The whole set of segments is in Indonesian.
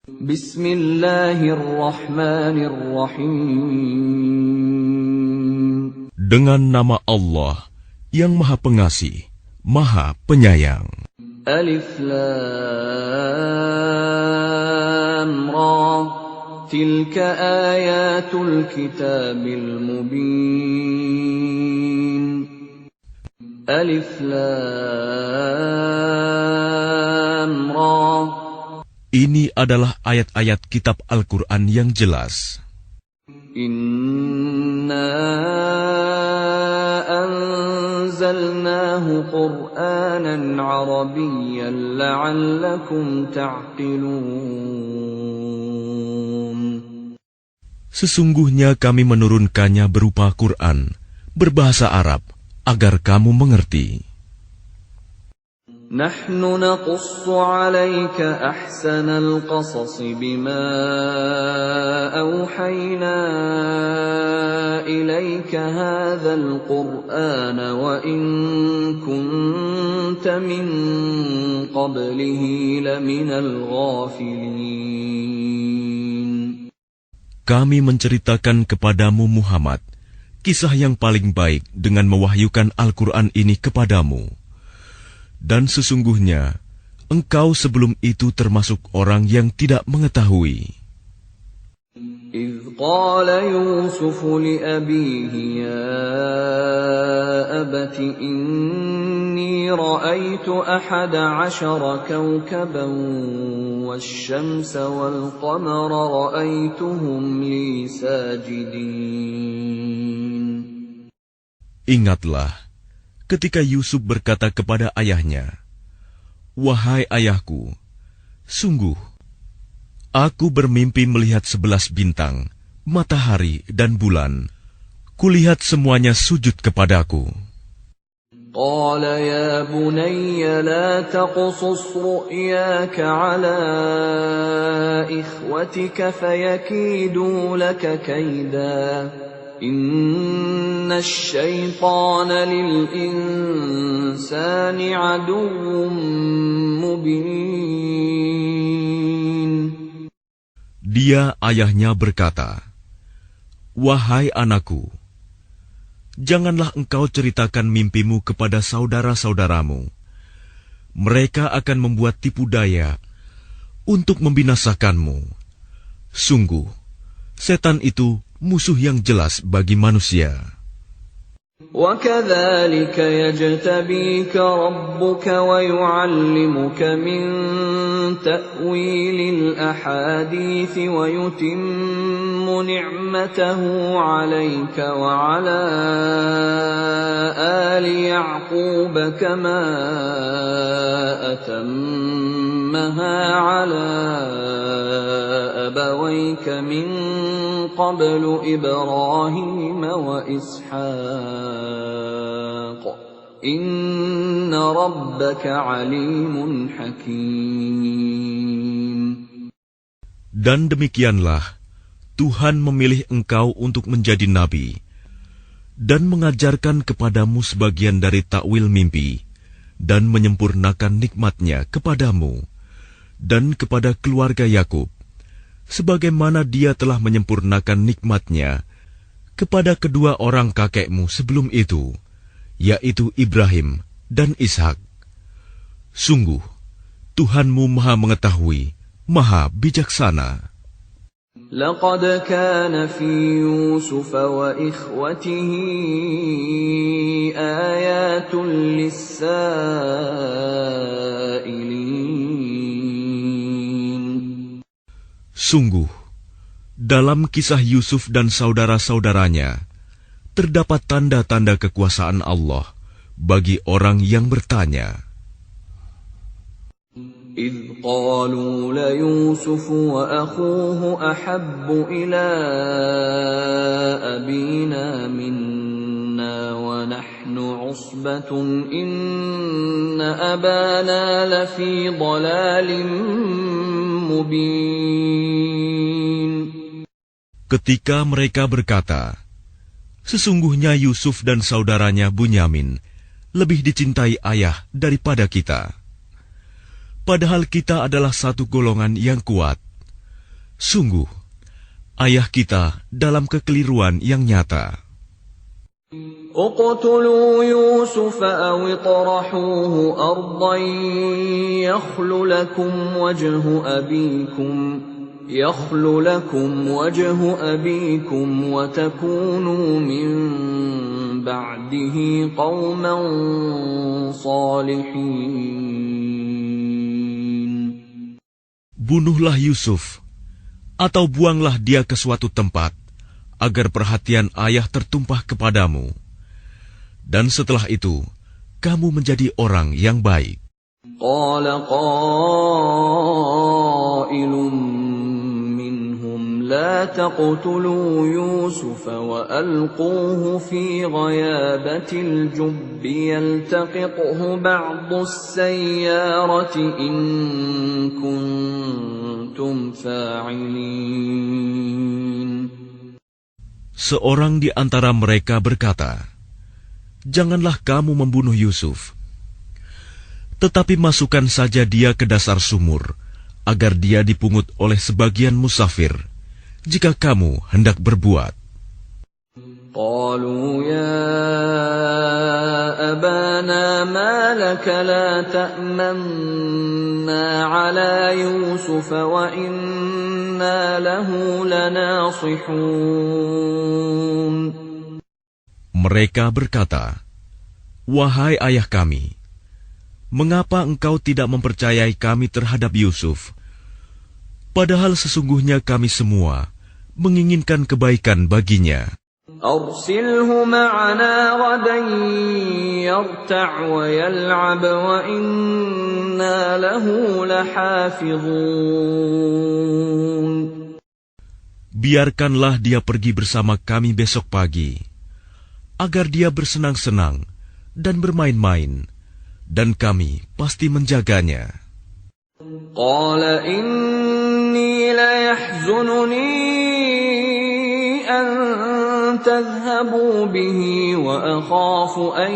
Bismillahirrahmanirrahim. Dengan nama Allah yang Maha Pengasih, Maha Penyayang. Alif Lam Ra. Tilka ayatul kitabil mubin. Alif Lam Ra. Ini adalah ayat-ayat kitab Al-Quran yang jelas. Inna anzalnahu Qur'anan Arabiyyan la'allakum ta'qilun. Sesungguhnya kami menurunkannya berupa Quran, berbahasa Arab, agar kamu mengerti. Nahnu naqussu 'alaika ahsanal qasas bima awhayna ilaika hadzal qur'ana wa in kunta min qablihi laminal ghafilin. Kami menceritakan kepadamu Muhammad kisah yang paling baik dengan mewahyukan Al-Quran ini kepadamu. Dan sesungguhnya, engkau sebelum itu termasuk orang yang tidak mengetahui. إذ قال يوسف لأبيه يا أبت إني رأيت 11 كوكبا والشمس والقمر رأيتهم لي ساجدين. Ingatlah, ketika Yusuf berkata kepada ayahnya, "Wahai ayahku, sungguh, aku bermimpi melihat 11 bintang, matahari dan bulan. Kulihat semuanya sujud kepadaku." قال يا بني لا تقصص رؤياك على إخوتك فيكيدوا لك كيدا إن الشيطان للإنسان عدو مبين. Dia ayahnya berkata, "Wahai anakku, janganlah engkau ceritakan mimpimu kepada saudara-saudaramu. Mereka akan membuat tipu daya untuk membinasakanmu. Sungguh, setan itu musuh yang jelas bagi manusia." وَكَذَلِكَ يَجْتَبِيكَ رَبُّكَ وَيُعَلِّمُكَ مِنْ تَأْوِيلِ الْأَحَادِيثِ وَيُتِمُّ نِعْمَتَهُ عَلَيْكَ وَعَلَى آلِ يَعْقُوبَ كَمَا أَتَمَّهَا عَلَى أَبَوَيْكَ مِنْ قَبْلُ إِبْرَاهِيمَ وَإِسْحَاقَ إِنَّ رَبَّكَ عَلِيمٌ حَكِيمٌ. Dan demikianlah Tuhan memilih engkau untuk menjadi nabi dan mengajarkan kepadamu sebagian dari takwil mimpi dan menyempurnakan nikmat-Nya kepadamu dan kepada keluarga Yakub, sebagaimana Dia telah menyempurnakan nikmat-Nya kepada kedua orang kakekmu sebelum itu, yaitu Ibrahim dan Ishak. Sungguh, Tuhanmu Maha Mengetahui, Maha Bijaksana. لقد كان في يوسف وإخوته آيات للسائلين. Sungguh, dalam kisah Yusuf dan saudara-saudaranya, terdapat tanda-tanda kekuasaan Allah bagi orang yang bertanya. إذ قالوا ليوسف وأخوه أحب إلى أبينا منا ونحن عصبة إن أبانا لفي ضلال مبين. Ketika mereka berkata, "Sesungguhnya Yusuf dan saudaranya Bunyamin lebih dicintai ayah daripada kita. Padahal kita adalah satu golongan yang kuat. Sungguh, ayah kita dalam kekeliruan yang nyata. اقتلوا يوسف أو اطرحوه أرضا يخل لكم وجه أبيكم وتكونوا من بعده قوما صالحين. Bunuhlah Yusuf, atau buanglah dia ke suatu tempat, agar perhatian ayah tertumpah kepadamu. Dan setelah itu, kamu menjadi orang yang baik. قال قائل منهم لا تقتلوا يوسف وألقوه في غيابة الجب يلتقطه بعض السيارة إن كنتم فاعلين. Seorang di antara mereka berkata, "Janganlah kamu membunuh Yusuf, tetapi masukkan saja dia ke dasar sumur, agar dia dipungut oleh sebagian musafir, jika kamu hendak berbuat." قالوا يا أبانا ما لك لا تأمنا على يوسف وإنا له لناصحون. Mereka berkata, "Wahai ayah kami, mengapa engkau tidak mempercayai kami terhadap Yusuf? Padahal sesungguhnya kami semua menginginkan kebaikan baginya." أرسله معنا غدا يرتع ويلعب وإنا له لحافظون. Biarkanlah dia pergi bersama kami besok pagi, agar dia bersenang-senang dan bermain-main, dan kami pasti menjaganya. قال إني ليحزنني أن تذهبوا به وأخاف أن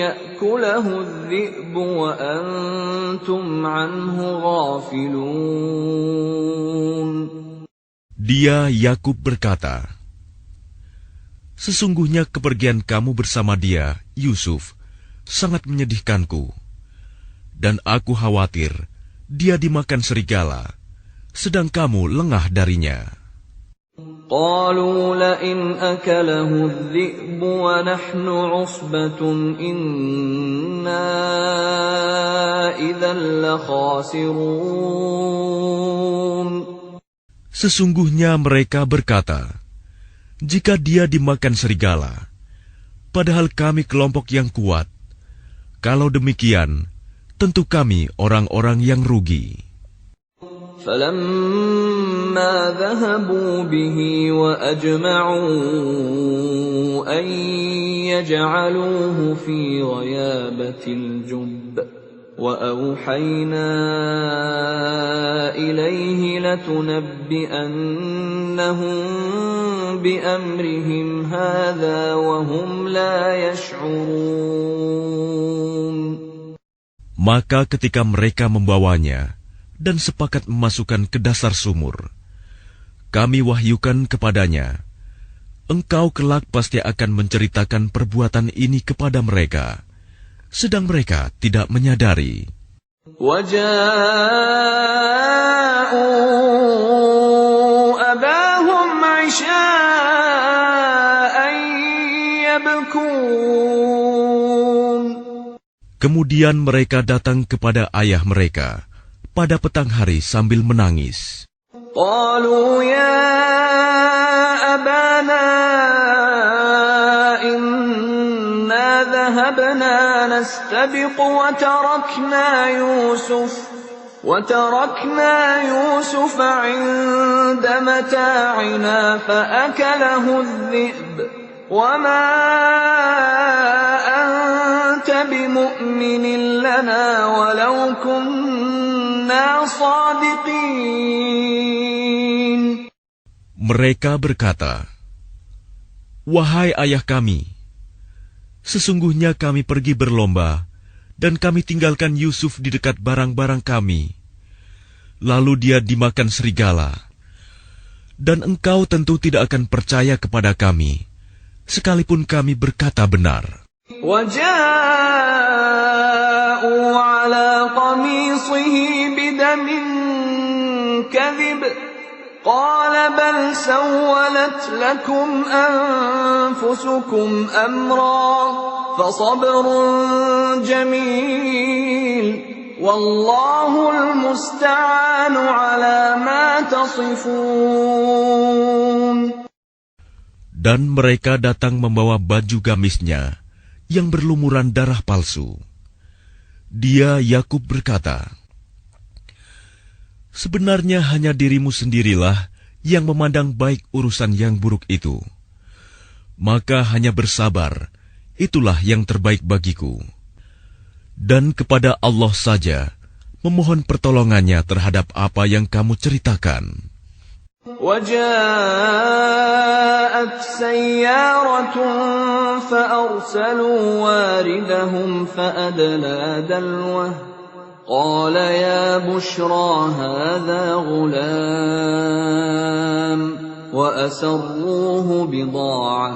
يأكله الذئب وأنتم عنه غافلون. Dia Yakub berkata, "Sesungguhnya kepergian kamu bersama dia, Yusuf, sangat menyedihkanku, dan aku khawatir dia dimakan serigala, sedang kamu lengah darinya." قالوا لئن أكله الذئب ونحن عصبة إنا إذا لخاسرون. Sesungguhnya mereka berkata, "Jika dia dimakan serigala, padahal kami kelompok yang kuat, kalau demikian, tentu kami orang-orang yang rugi." فلما ذهبوا به وأجمعوا أن يجعلوه في غيابة الجب وأوحينا إليه لتنبئنهم بأمرهم هذا وهم لا يشعرون. Maka ketika mereka membawanya dan sepakat memasukkan ke dasar sumur, kami wahyukan kepadanya, "Engkau kelak pasti akan menceritakan perbuatan ini kepada mereka," sedang mereka tidak menyadari. وَجَاءُوا أَبَاهُمْ عِشَاءً يَبْكُونَ. Kemudian mereka datang kepada ayah mereka pada petang hari sambil menangis. قالوا يا أبانا إنا ذهبنا نستبق وتركنا يوسف عند متاعنا فأكله الذئب وما أنت بمؤمن لنا ولو كنا صادقين. Mereka berkata, "Wahai ayah kami, sesungguhnya kami pergi berlomba dan kami tinggalkan Yusuf di dekat barang-barang kami. Lalu dia dimakan serigala, Dan engkau tentu tidak akan percaya kepada kami, sekalipun kami berkata benar. وَجَاءُوا عَلَى قَمِيصِهِ بِدَمٍ كَذِبٍ قَالَ بَلْ سَوَّلَتْ لَكُمْ أَنفُسُكُمْ أَمْرًا فَصَبْرٌ جَمِيلٌ وَاللَّهُ الْمُسْتَعَانُ عَلَى مَا تَصِفُونَ. Dan mereka datang membawa baju gamisnya yang berlumuran darah palsu. Dia, Yakub, berkata, "Sebenarnya hanya dirimu sendirilah yang memandang baik urusan yang buruk itu. Maka hanya bersabar, itulah yang terbaik bagiku. Dan kepada Allah saja memohon pertolongannya terhadap apa yang kamu ceritakan." وَجَاءَتْ سَيَّارَةٌ فَأَرْسَلُوا وَارِدَهُمْ فَأَدْلَىٰ دَلْوَهُ قَالَ يَا بُشْرَىٰ هَٰذَا غُلَامٌ وَأَسَرُّوهُ بِضَاعَةً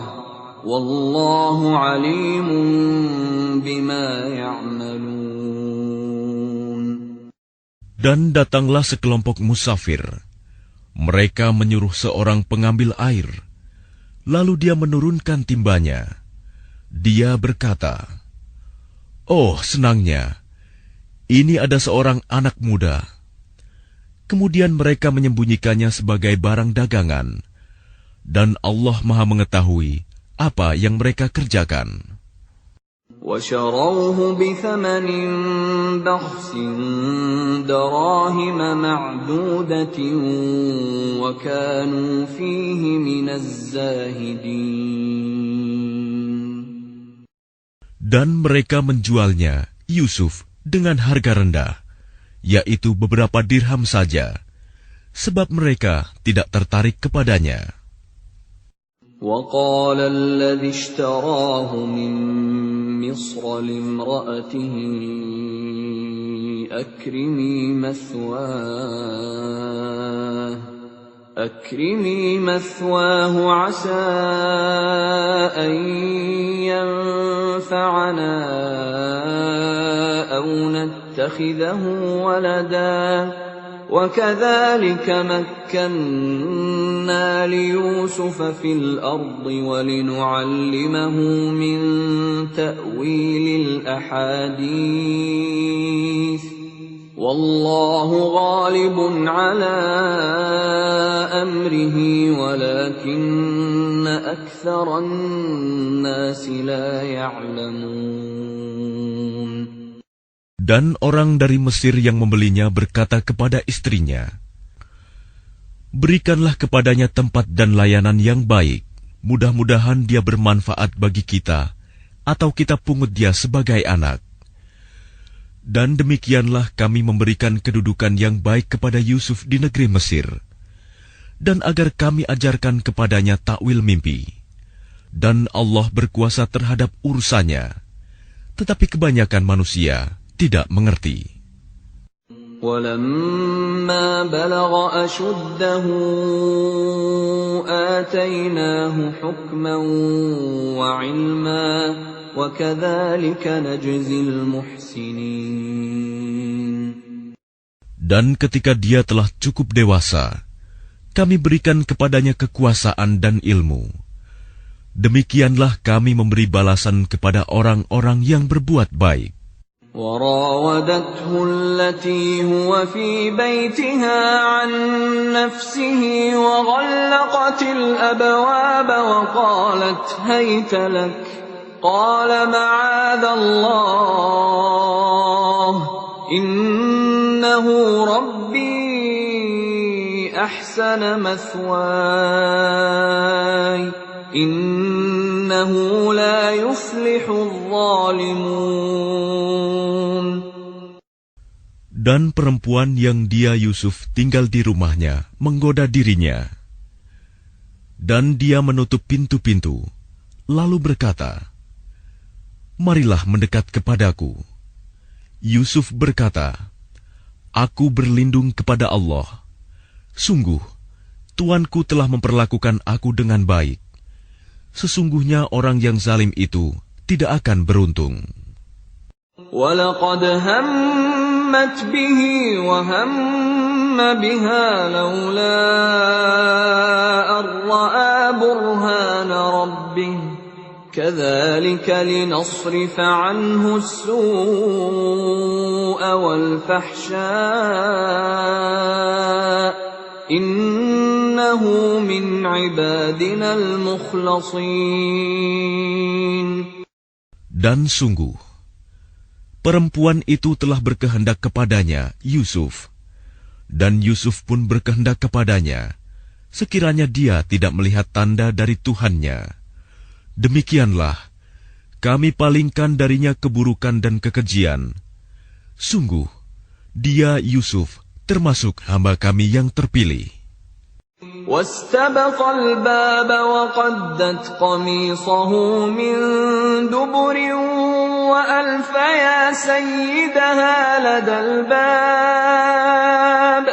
وَاللَّهُ عَلِيمٌ بِمَا يَعْمَلُونَ. Dan datanglah sekelompok musafir. Mereka menyuruh seorang pengambil air, lalu dia menurunkan timbanya. Dia berkata, "Oh, senangnya, ini ada seorang anak muda." Kemudian mereka menyembunyikannya sebagai barang dagangan, dan Allah Maha mengetahui apa yang mereka kerjakan. وَشَرَوْهُ بِثَمَنٍ بَخْسٍ دَرَاهِمَ مَعْدُودَةٍ وَكَانُوا فِيهِ مِنَ الزَّاهِدِينَ. Dan mereka menjualnya, Yusuf, dengan harga rendah, yaitu beberapa dirham saja, sebab mereka tidak tertarik kepadanya. وَقَالَ الَّذِي اشْتَرَاهُ مِن مِّصْرَ لِامْرَأَتِهِ أَكْرِمِي مَثْوَاهُ عَسَىٰ أَن يَنفَعَنَا أَوْ نَتَّخِذَهُ وَلَدًا وَكَذَلِكَ مَكَّنَّا لِيُوسُفَ فِي الْأَرْضِ وَلِنُعَلِّمَهُ مِن تَأْوِيلِ الْأَحَادِيثِ وَاللَّهُ غَالِبٌ عَلَىٰ أَمْرِهِ وَلَكِنَّ أَكْثَرَ النَّاسِ لَا يَعْلَمُونَ. Dan orang dari Mesir yang membelinya berkata kepada istrinya, "Berikanlah kepadanya tempat dan layanan yang baik. Mudah-mudahan dia bermanfaat bagi kita, atau kita pungut dia sebagai anak." Dan demikianlah kami memberikan kedudukan yang baik kepada Yusuf di negeri Mesir, dan agar kami ajarkan kepadanya takwil mimpi. Dan Allah berkuasa terhadap urusannya, tetapi kebanyakan manusia tidak mengerti. وَلَمَّا بَلَغَ أَشُدَّهُ آتَيْنَاهُ حُكْمًا وَعِلْمًا وَكَذَلِكَ نَجْزِي الْمُحْسِنِينَ. Dan ketika dia telah cukup dewasa, kami berikan kepadanya kekuasaan dan ilmu. Demikianlah kami memberi balasan kepada orang-orang yang berbuat baik. وراودته التي هو في بيتها عن نفسه وغلقت الأبواب وقالت هيت لك قال معاذ الله إنه ربي أحسن مثواي إنه لا يفلح الظالمون. Dan perempuan yang dia Yusuf tinggal di rumahnya menggoda dirinya. Dan dia menutup pintu-pintu, lalu berkata, "Marilah mendekat kepadaku." Yusuf berkata, "Aku berlindung kepada Allah. Sungguh, Tuanku telah memperlakukan aku dengan baik. Sesungguhnya orang yang zalim itu tidak akan beruntung. وَلَقَدْ هَمَّتْ بِهِ وَهَمَّ بِهَا لَوْلَا أَن رَّأَىٰ بُرْهَانَ رَبِّهِ كَذَٰلِكَ لِنَصْرِفَ عَنْهُ السُّوءَ وَالْفَحْشَاءَ إِنَّهُ مِنْ عِبَادِنَا الْمُخْلَصِينَ. Dan sungguh, perempuan itu telah berkehendak kepadanya, Yusuf. Dan Yusuf pun berkehendak kepadanya, sekiranya dia tidak melihat tanda dari Tuhannya. Demikianlah, kami palingkan darinya keburukan dan kekejian. Sungguh, dia Yusuf termasuk hamba kami yang terpilih. واستبق الباب وقدت قميصه من دبر وألف يا سيدها لدى الباب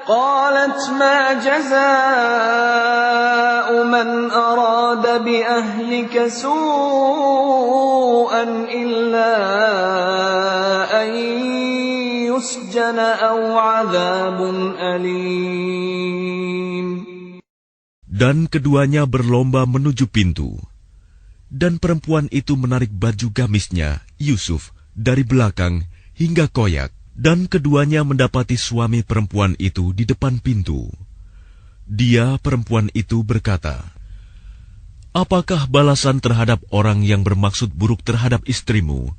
قالت ما جزاء من أراد بأهلك سوءا إلا أن يسجن أو عذاب أليم. Dan keduanya berlomba menuju pintu. Dan perempuan itu menarik baju gamisnya, Yusuf, dari belakang hingga koyak. Dan keduanya mendapati suami perempuan itu di depan pintu. Dia, perempuan itu, berkata, "Apakah balasan terhadap orang yang bermaksud buruk terhadap istrimu,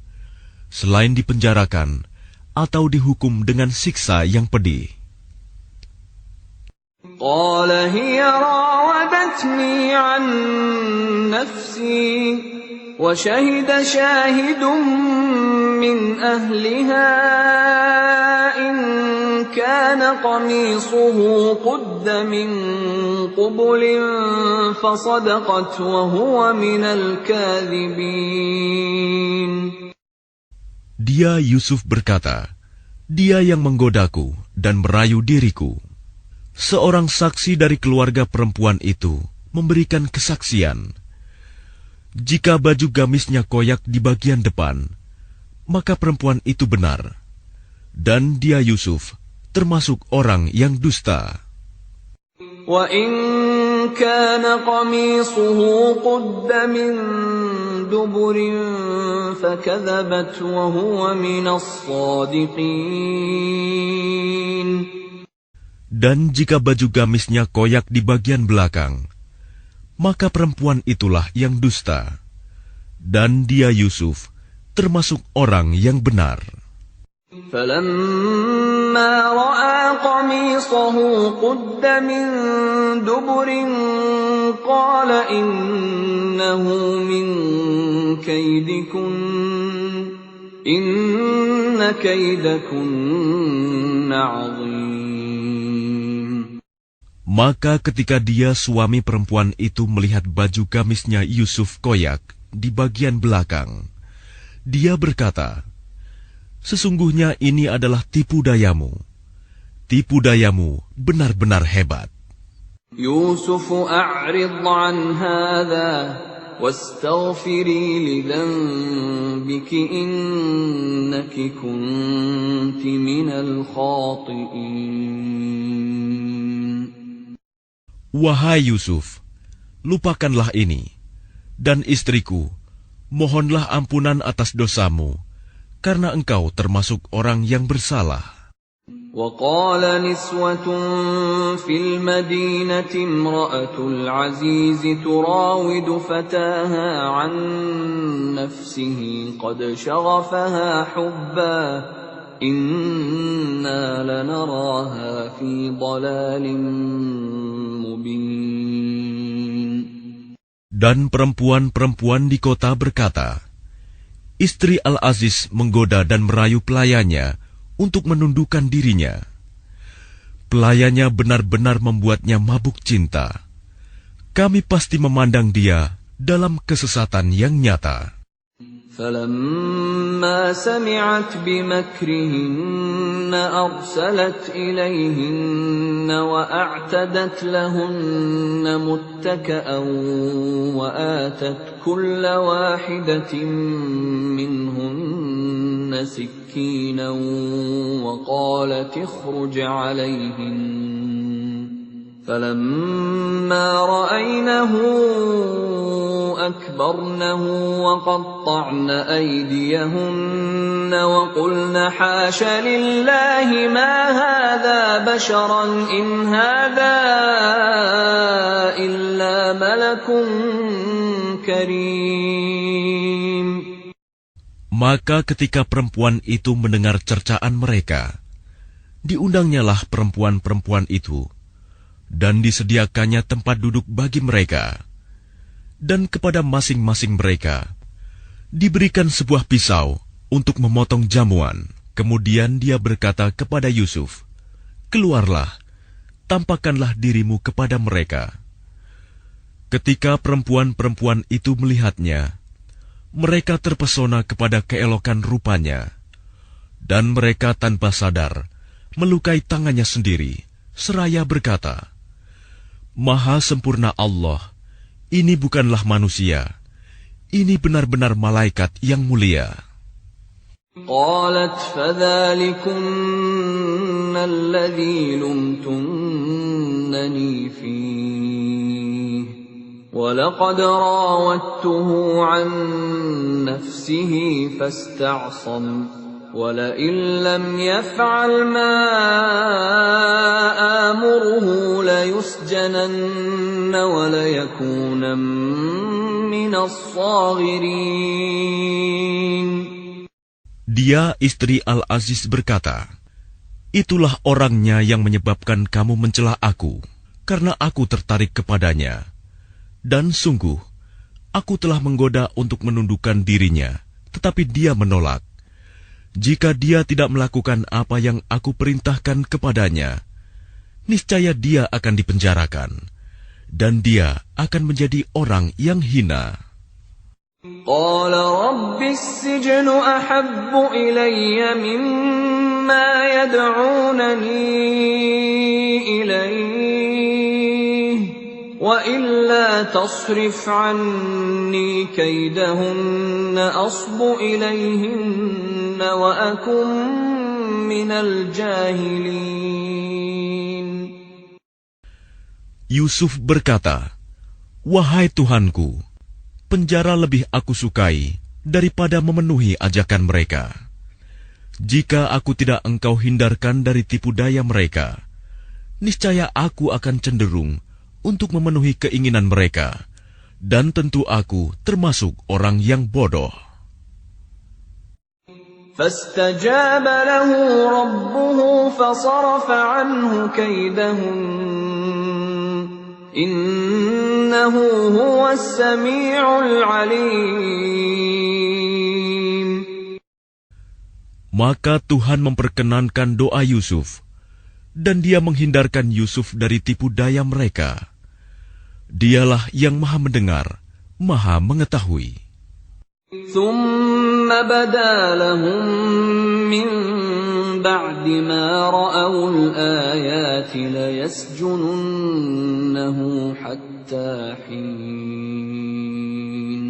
selain dipenjarakan atau dihukum dengan siksa yang pedih?" قال هي راودتني عن نفسي وشهد شاهد من أهلها إن كان قميصه قد من قبل فصدقت وهو من الكاذبين. Dia Yusuf berkata, "Dia yang menggodaku dan merayu diriku." Seorang saksi dari keluarga perempuan itu memberikan kesaksian. Jika baju gamisnya koyak di bagian depan, maka perempuan itu benar. Dan dia Yusuf termasuk orang yang dusta. وَإِنْ كَانَ قَمِيصُهُ قُدَّ مِنْ دُبُرٍ فَكَذَبَتْ وَهُوَ مِنَ الصَّادِقِينَ. Dan jika baju gamisnya koyak di bagian belakang, maka perempuan itulah yang dusta. Dan dia Yusuf termasuk orang yang benar. فَلَمَّا رَأَى قَمِيصَهُ قُدَّ مِنْ دُبُرٍ قَالَ إِنَّهُ مِنْ كَيْدِكُنَّ إِنَّ كَيْدَكُنَّ عَظِيمٌ. Maka ketika dia suami perempuan itu melihat baju gamisnya Yusuf koyak di bagian belakang, dia berkata, "Sesungguhnya ini adalah tipu dayamu. Tipu dayamu benar-benar hebat." Yusuf a'rid 'an hadha wastaghfiri li dhanbiki innaki kunti minal khati'in. Wahai Yusuf, lupakanlah ini, dan istriku, mohonlah ampunan atas dosamu, karena engkau termasuk orang yang bersalah. وَقَالَ نِسْوَةٌ فِي الْمَدِينَةِ امْرَأَةُ الْعَزِيزِ تُرَاوِدُ فَتَاهَا عَنْ نَفْسِهِ قَدْ شَغَفَهَا حُبًّا إِنَّا لَنَرَاهَا فِي ضَلَالٍ مُبِينٍ. Dan perempuan-perempuan di kota berkata, "Istri Al-Aziz menggoda dan merayu pelayannya untuk menundukkan dirinya. Pelayannya benar-benar membuatnya mabuk cinta. Kami pasti memandang dia dalam kesesatan yang nyata." فلما سمعت بمكرهن أرسلت إليهن وأعتدت لهن متكأ وآتت كل واحدة منهن سكينا وقالت اخرج عليهن فلما رأينه أكبرنه وقطعن أيديهن وقلن حاش لله ما هذا بشرا إن هذا إلا ملك كريم. Maka ketika perempuan itu mendengar cercaan mereka, diundangnyalah perempuan-perempuan itu, dan disediakannya tempat duduk bagi mereka. Dan kepada masing-masing mereka diberikan sebuah pisau untuk memotong jamuan. Kemudian dia berkata kepada Yusuf, "Keluarlah, tampakkanlah dirimu kepada mereka." Ketika perempuan-perempuan itu melihatnya, mereka terpesona kepada keelokan rupanya, dan mereka tanpa sadar melukai tangannya sendiri, seraya berkata, "Maha sempurna Allah, ini bukanlah manusia, ini benar-benar malaikat yang mulia." قالت فذلكن الذي لمتنني فيه ولقد راودته عن نفسه فاستعصم ولئن لم يفعل ما آمره ليسجنن وليكون من الصاغرين. Dia, istri Al-Aziz, berkata, "Itulah orangnya yang menyebabkan kamu mencela aku, karena aku tertarik kepadanya. Dan sungguh, aku telah menggoda untuk menundukkan dirinya, tetapi dia menolak. Jika dia tidak melakukan apa yang aku perintahkan kepadanya, niscaya dia akan dipenjarakan, dan dia akan menjadi orang yang hina." قال رب السجن أحب إلي مما يدعونني إليه وإلا تصرف عني كيدهن أصب إليهن وأكن من الجاهلين. Yusuf berkata, "Wahai Tuhanku, penjara lebih aku sukai daripada memenuhi ajakan mereka. Jika aku tidak engkau hindarkan dari tipu daya mereka, niscaya aku akan cenderung untuk memenuhi keinginan mereka, dan tentu aku termasuk orang yang bodoh." فاستجاب له ربه فصرف عنه كيدهن إنه هو السميع العليم. Maka Tuhan memperkenankan doa Yusuf, dan dia menghindarkan Yusuf dari tipu daya mereka. Dialah yang Maha Mendengar, Maha Mengetahui. ثم بدا لهم من بعد ما رأوا الآيات ليسجننه حتى حين.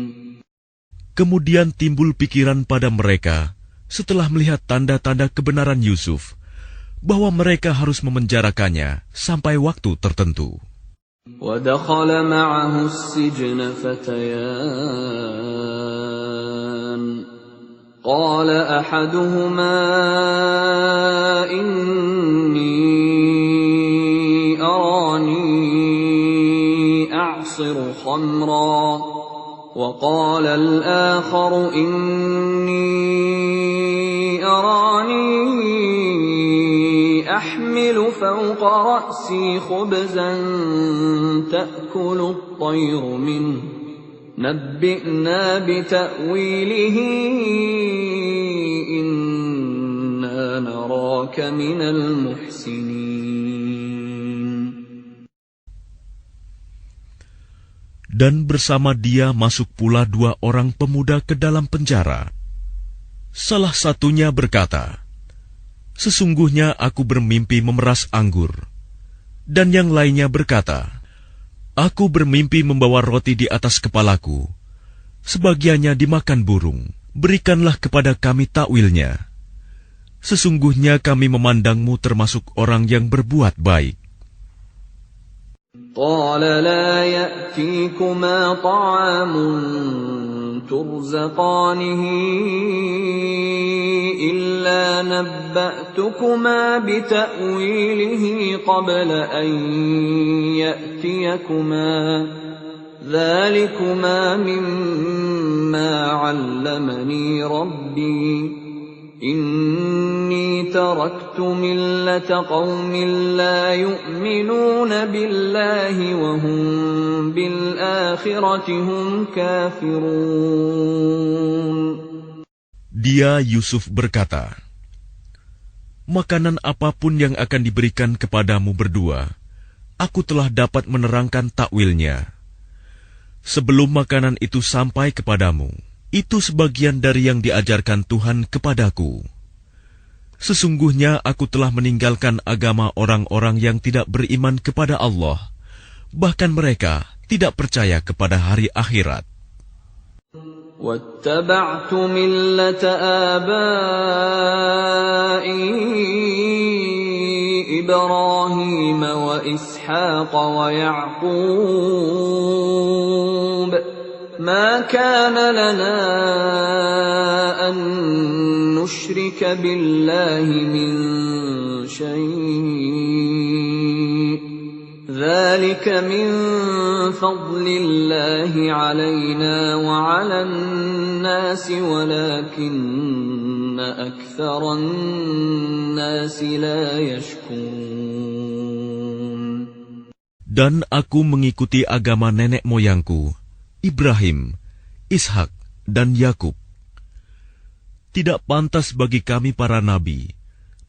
Kemudian timbul pikiran pada mereka setelah melihat tanda-tanda kebenaran Yusuf, bahwa mereka harus memenjarakannya sampai waktu tertentu. وَدَخَلَ مَعَهُ السِّجْنَ فَتَيَانِ قَالَ أَحَدُهُمَا إِنِّي أَرَانِي أَعْصِرُ خَمْرًا وَقَالَ الْآخَرُ إِنِّي أَرَانِي أحمل فوق رأسي خبزا تأكل الطير منه نبئنا بتأويله إنا نراك من المحسنين. Dan bersama dia masuk pula 2 orang pemuda ke dalam penjara. Salah satunya berkata, "Sesungguhnya aku bermimpi memeras anggur." Dan yang lainnya berkata, "Aku bermimpi membawa roti di atas kepalaku. Sebagiannya dimakan burung. Berikanlah kepada kami takwilnya. Sesungguhnya kami memandangmu termasuk orang yang berbuat baik." قال لا يأتيكما طعام ترزقانه إلا نبأتكما بتأويله قبل أن يأتيكما ذلكما مما علمني ربي إني تركت ملة قوم لا يؤمنون بالله وهم بالآخرة هم كافرون. Dia Yusuf berkata, "Makanan apapun yang akan diberikan kepadamu berdua, aku telah dapat menerangkan takwilnya. Sebelum makanan itu sampai kepadamu, itu sebagian dari yang diajarkan Tuhan kepadaku. Sesungguhnya aku telah meninggalkan agama orang-orang yang tidak beriman kepada Allah, bahkan mereka tidak percaya kepada hari akhirat. وَاتَّبَعْتُ مِلَّةَ آبَائِي إِبْرَاهِيمَ وَإِسْحَاقَ وَيَعْقُوبَ مَا كَانَ لَنَا أَن نُّشْرِكَ بِاللَّهِ مِن شَيْءٍ ذَلِكَ مِن فَضْلِ اللَّهِ عَلَيْنَا وَعَلَى النَّاسِ وَلَكِنَّ أَكْثَرَ النَّاسِ لَا يَشْكُرُونَ. Dan aku mengikuti agama nenek moyangku, Ibrahim, Ishak, dan Yakub. Tidak pantas bagi kami para nabi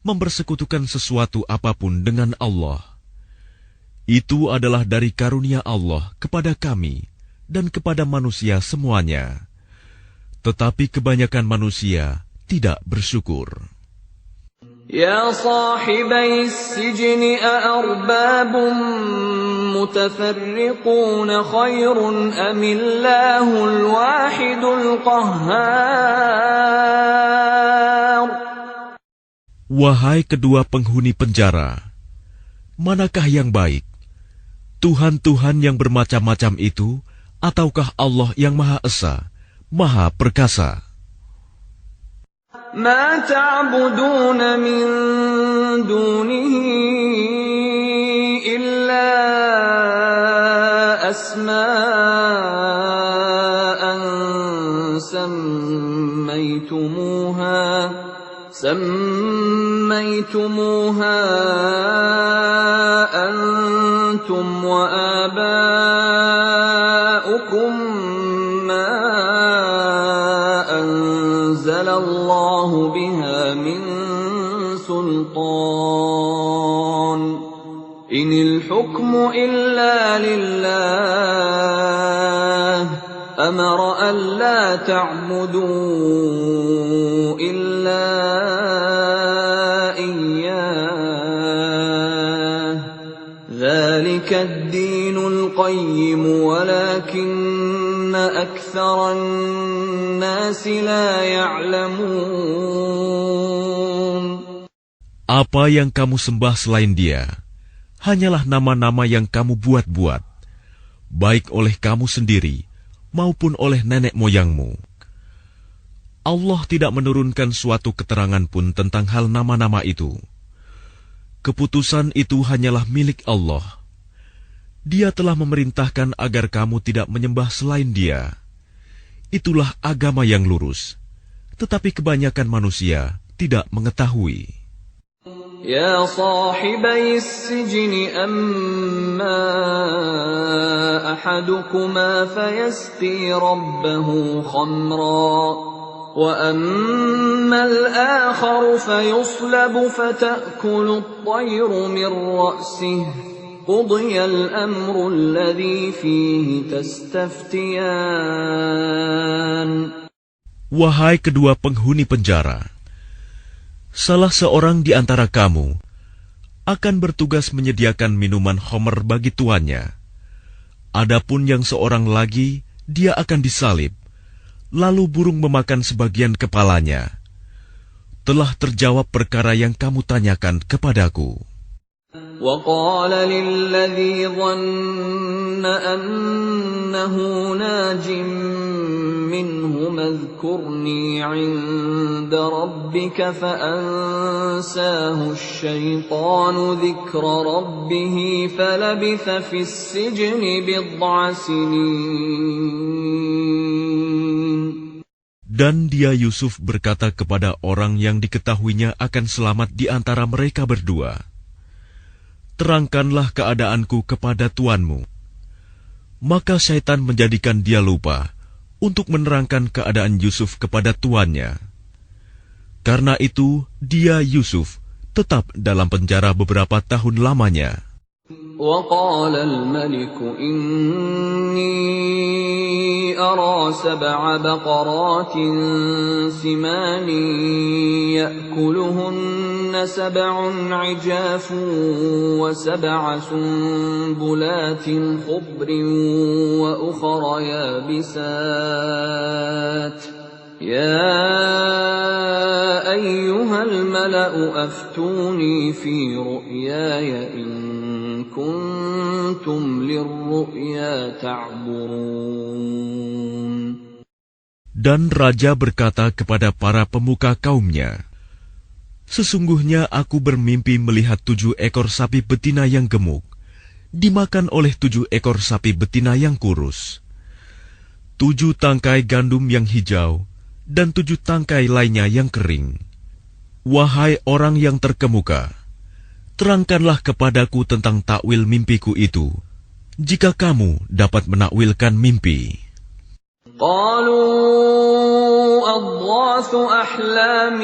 mempersekutukan sesuatu apapun dengan Allah. Itu adalah dari karunia Allah kepada kami dan kepada manusia semuanya. Tetapi kebanyakan manusia tidak bersyukur. يا صاحبي السجن أأرباب متفرقون خير أم الله الواحد القهار. Wahai kedua penghuni penjara, manakah yang baik? Tuhan-Tuhan yang bermacam-macam itu, ataukah Allah yang Maha Esa, Maha Perkasa? ما تعبدون من دونه إلا أسماء سميتموها أنتم وآباؤكم ما أنزل الله بها من سلطان إن الحكم إلا لله أمر ألا تعبدوا إلا إياه ذلك الدين القيم ولكن أكثر الناس لا يعلمون. Apa yang kamu sembah selain Dia hanyalah nama-nama yang kamu buat-buat, baik oleh kamu sendiri maupun oleh nenek moyangmu. Allah tidak menurunkan suatu keterangan pun tentang hal nama-nama itu. Keputusan itu hanyalah milik Allah. Dia telah memerintahkan agar kamu tidak menyembah selain Dia. Itulah agama yang lurus, tetapi kebanyakan manusia tidak mengetahui. يا صاحبي السجن أما أحدكما فيسقي ربه خمرا وأما الآخر فيصلب فتأكل الطير من رأسه قُضِيَ الْأَمْرُ الَّذِي فِيهِ تَسْتَفْتِيَانِ. Wahai kedua penghuni penjara, salah seorang di antara kamu akan bertugas menyediakan minuman khamr bagi tuannya. Adapun yang seorang lagi, dia akan disalib, lalu burung memakan sebagian kepalanya. Telah terjawab perkara yang kamu tanyakan kepadaku. وَقَالَ لِلَّذِي ظَنَّ أَنَّهُ نَاجٍ مِّنْهُمَا اذْكُرْنِي عِندَ رَبِّكَ فَأَنسَاهُ الشَّيْطَانُ ذِكْرَ رَبِّهِ فَلَبِثَ فِي السِّجْنِ بِضْعَ سِنِينَ. Dan dia Yusuf berkata kepada orang yang diketahuinya akan selamat di antara mereka berdua, terangkanlah keadaanku kepada tuanmu. Maka syaitan menjadikan dia lupa untuk menerangkan keadaan Yusuf kepada tuannya. Karena itu, dia Yusuf tetap dalam penjara beberapa tahun lamanya. وَقَالَ الْمَلِكُ إِنِّي أَرَى 7 بَقَرَاتٍ سِمَانٍ يَأْكُلُهُنَّ 7 عِجَافٌ و7 سُنبُلَاتٍ خُضْرٍ وَأُخَرَ يَابِسَاتٍ يَا أَيُّهَا الْمَلَأُ أَفْتُونِي فِي رُؤْيَايَ إِن كُنتُمْ لِلرُّؤْيَا تَعْبُرُونَ. Dan raja berkata kepada para pemuka kaumnya, sesungguhnya aku bermimpi melihat 7 ekor sapi betina yang gemuk dimakan oleh 7 ekor sapi betina yang kurus, 7 tangkai gandum yang hijau, dan 7 tangkai lainnya yang kering. Wahai orang yang terkemuka, terangkanlah kepadaku tentang takwil mimpiku itu, jika kamu dapat menakwilkan mimpi. قالوا أضغاث أحلام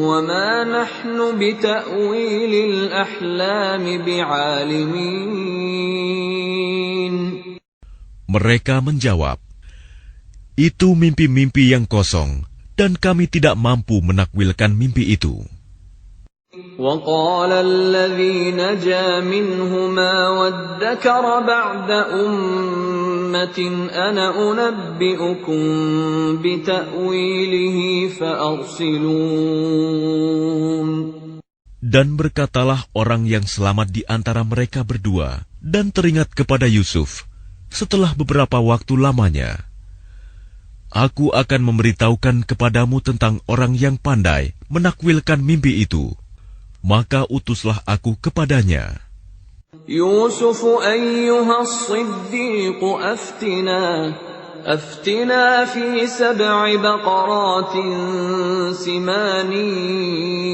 وما نحن بتأويل الأحلام بعالمين. Mereka menjawab, itu mimpi-mimpi yang kosong, dan kami tidak mampu menakwilkan mimpi itu. وقال الذي نجا منهما وادكر بعد أمة أنا أنبئكم بتأويله فأرسلون. Dan berkatalah orang yang selamat di antara mereka berdua dan teringat kepada Yusuf setelah beberapa waktu lamanya. Aku akan memberitahukan kepadamu tentang orang yang pandai menakwilkan mimpi itu. Maka utuslah aku kepadanya. Yusuf ayyuha as-siddiq aftina fi 7 baqaratin simanin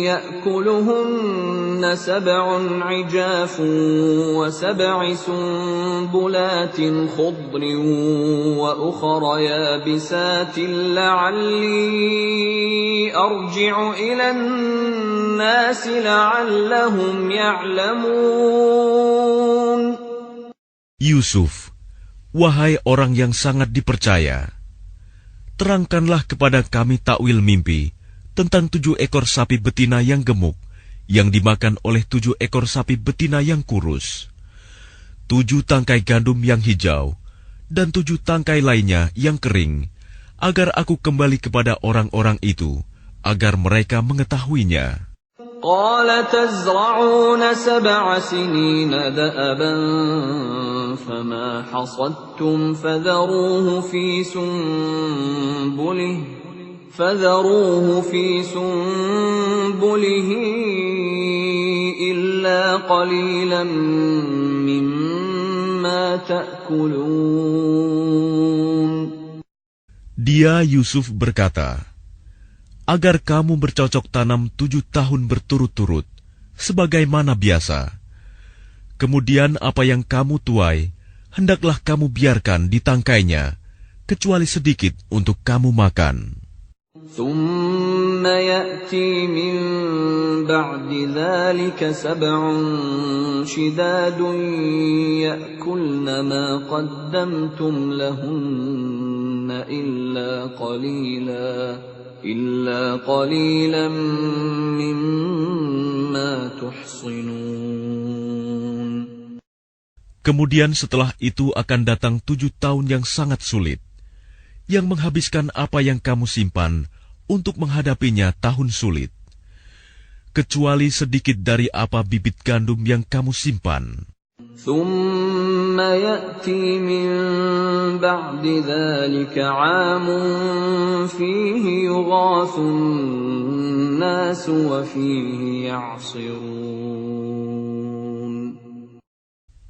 ya'kuluhunna 7 'ijafun wa 7 sunbulatin khudrin wa ukhra yabisatin la'alli arji'u ila an-nas la'allahum ya'lamun. Yusuf, wahai orang yang sangat dipercaya, terangkanlah kepada kami takwil mimpi tentang 7 ekor sapi betina yang gemuk yang dimakan oleh 7 ekor sapi betina yang kurus, 7 tangkai gandum yang hijau, dan 7 tangkai lainnya yang kering, agar aku kembali kepada orang-orang itu, agar mereka mengetahuinya. قال تزرعون 7 سنين دأبا فما حصدتم فذروه في سنبله إلا قليلا مما تأكلون. Dia Yusuf berkata, agar kamu bercocok tanam 7 tahun berturut-turut, sebagaimana biasa. Kemudian apa yang kamu tuai, hendaklah kamu biarkan di tangkainya, kecuali sedikit untuk kamu makan. ثم يأتي من بعد ذلك 7 شداد يأكلن ما قدمتم لهن إلا قليلا مما تحصنون. Kemudian setelah itu akan datang 7 tahun yang sangat sulit, yang menghabiskan apa yang kamu simpan untuk menghadapinya tahun sulit, kecuali sedikit dari apa bibit gandum yang kamu simpan. ثم يأتي من بعد ذلك عام فيه يغاث الناس وفيه يعصرون.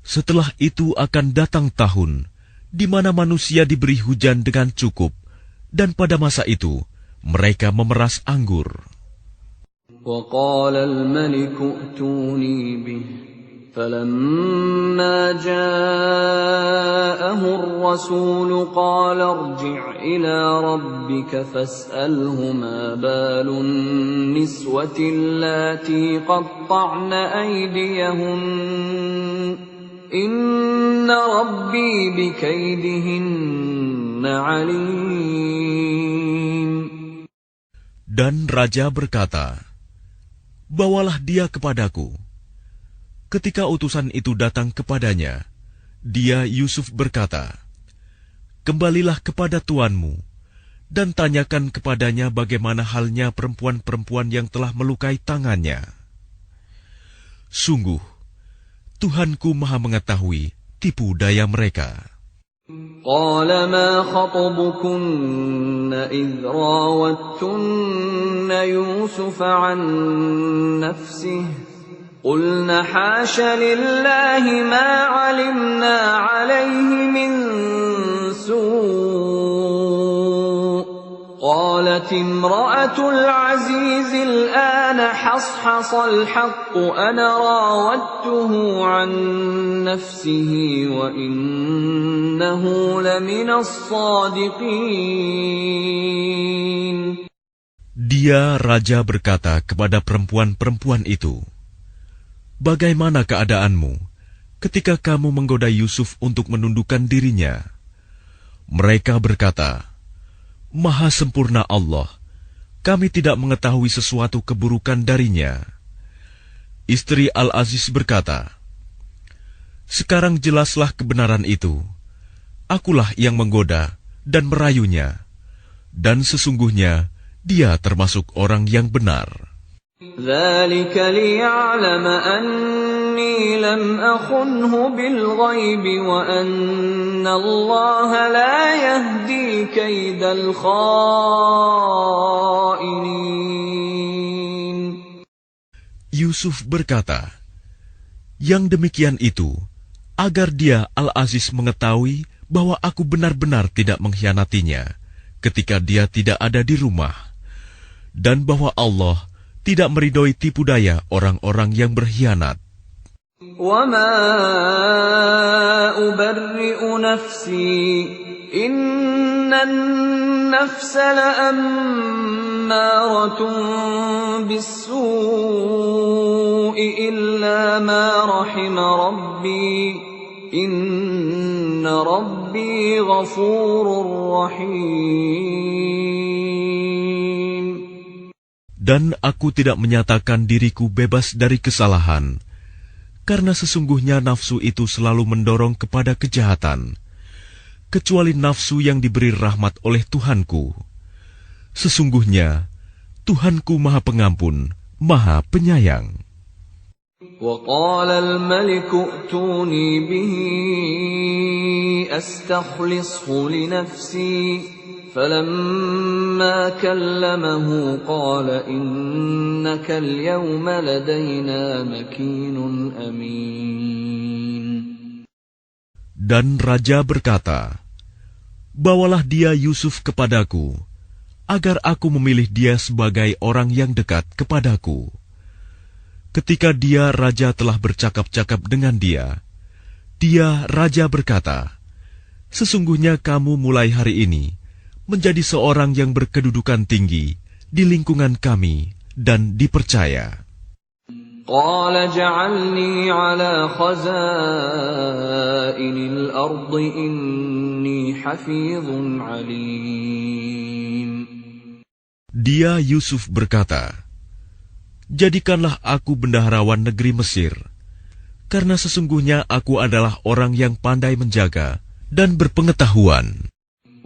Setelah itu akan datang tahun di mana manusia diberi hujan dengan cukup, dan pada masa itu mereka memeras anggur. وقال الملك ائتوني به فلما جاءه الرسول قال ارجع إلى ربك فاسأله ما بال النسوة اللاتي قطعن أيديهن إن ربي بكيدهن عليم. Dan raja berkata, bawalah dia kepadaku. Ketika utusan itu datang kepadanya, dia Yusuf berkata, kembalilah kepada tuanmu dan tanyakan kepadanya bagaimana halnya perempuan-perempuan yang telah melukai tangannya. Sungguh, Tuhanku Maha mengetahui tipu daya mereka. قال ما خطبكن إذ راوتن يوسف عن نفسه قلنا حاش لله ما علمنا عليه من سوء قالت امرأة العزيز الآن حصحص الحق أنا راودته عن نفسه وإنه لمن الصادقين. Dia raja berkata kepada perempuan-perempuan itu, bagaimana keadaanmu ketika kamu menggoda Yusuf untuk menundukkan dirinya? Mereka berkata, Maha sempurna Allah, kami tidak mengetahui sesuatu keburukan darinya. Istri Al-Aziz berkata, sekarang jelaslah kebenaran itu. Akulah yang menggoda dan merayunya, dan sesungguhnya dia termasuk orang yang benar. ذلك ليعلم أني لم أخنه بالغيب وأن الله لا يهدي كيد الخائنين. Yusuf berkata, yang demikian itu agar dia Al-Aziz mengetahui bahwa aku benar-benar tidak mengkhianatinya ketika dia tidak ada di rumah, dan bahwa Allah tidak meridhoi tipu daya orang-orang yang berkhianat. وَمَا أُبَرِّئُ نَفْسِي إِنَّ النَّفْسَ لَأَمَّارَةٌ بِالسُّوءِ إِلَّا مَا رَحِمَ رَبِّي إِنَّ رَبِّي غَفُورٌ رَّحِيمٌ. Dan aku tidak menyatakan diriku bebas dari kesalahan, karena sesungguhnya nafsu itu selalu mendorong kepada kejahatan, kecuali nafsu yang diberi rahmat oleh Tuhanku. Sesungguhnya Tuhanku Maha Pengampun, Maha Penyayang. وَقَالَ الْمَلِكُ ائْتُونِي بِهِ أَسْتَخْلِصْهُ لِنَفْسِي فَلَمَّا كَلَّمَهُ قَالَ إِنَّكَ الْيَوْمَ لَدَيْنَا مَكِينٌ أَمِينٌ. Dan raja berkata, bawalah dia Yusuf kepadaku, agar aku memilih dia sebagai orang yang dekat kepadaku. Ketika dia raja telah bercakap-cakap dengan dia raja berkata, sesungguhnya kamu mulai hari ini menjadi seorang yang berkedudukan tinggi di lingkungan kami dan dipercaya. قال اجعلني على خزائن الأرض إني حفيظ عليم. Dia Yusuf berkata, jadikanlah aku bendaharawan negeri Mesir, karena sesungguhnya aku adalah orang yang pandai menjaga dan berpengetahuan.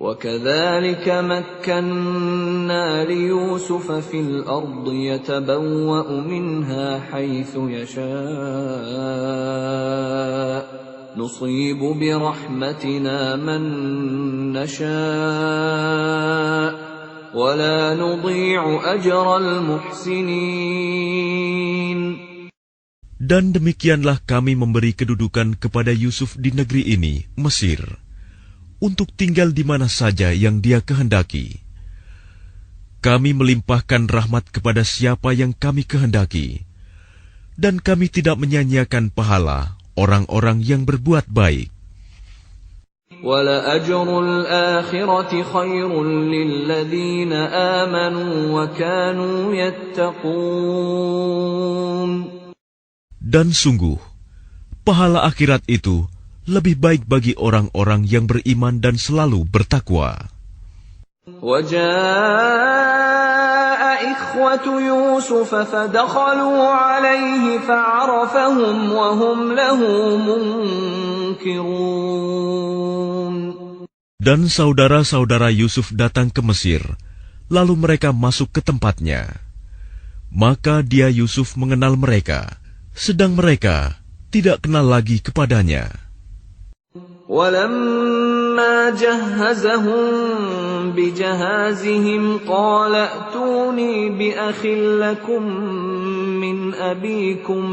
وكذلك مكنا ليوسف في الأرض يتبوأ منها حيث يشاء نصيب برحمتنا من نشاء ولا نضيع أجر المحسنين. Dan demikianlah kami memberi kedudukan kepada Yusuf di negeri ini, Mesir, untuk tinggal di mana saja yang dia kehendaki. Kami melimpahkan rahmat kepada siapa yang kami kehendaki, dan kami tidak menyanyiakan pahala orang-orang yang berbuat baik. وَلَأَجْرُ الْآخِرَةِ خَيْرٌ لِلَّذِينَ آمَنُوا وَكَانُوا يَتَّقُونَ. Dan sungguh, pahala akhirat itu lebih baik bagi orang-orang yang beriman dan selalu bertakwa. وَجَاءَ إِخْوَةُ يُوسُفَ فَدَخَلُوا عَلَيْهِ فَعَرَفَهُمْ وَهُمْ لَهُ مُنكِرُونَ. Dan saudara-saudara Yusuf datang ke Mesir, lalu mereka masuk ke tempatnya. Maka dia Yusuf mengenal mereka, sedang mereka tidak kenal lagi kepadanya. وَلَمَّا جَهَّزَهُم بِجَهَازِهِمْ قَالَ ائْتُونِي بِأَخٍ لَّكُم مِّنْ أَبِيكُمْ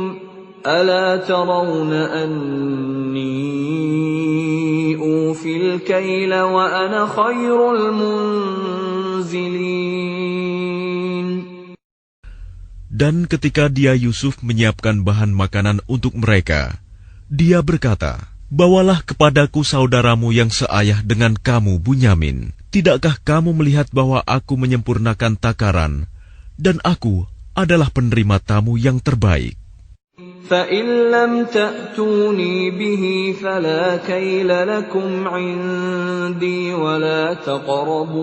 أَلَا تَرَوْنَ أَنِّي أُوفِي الْكَيْلَ وَأَنَا خَيْرُ الْمُنزِلِينَ. Dan ketika dia Yusuf menyiapkan bahan makanan untuk mereka, dia berkata, bawalah kepadaku saudaramu yang seayah dengan kamu, Bunyamin. Tidakkah kamu melihat bahwa aku menyempurnakan takaran, dan aku adalah penerima tamu yang terbaik? فَإِن لَّمْ تَأْتُونِي بِهِ فَلَا كَيْلَ لَكُمْ عِندِي وَلَا تَقْرَبُونَ.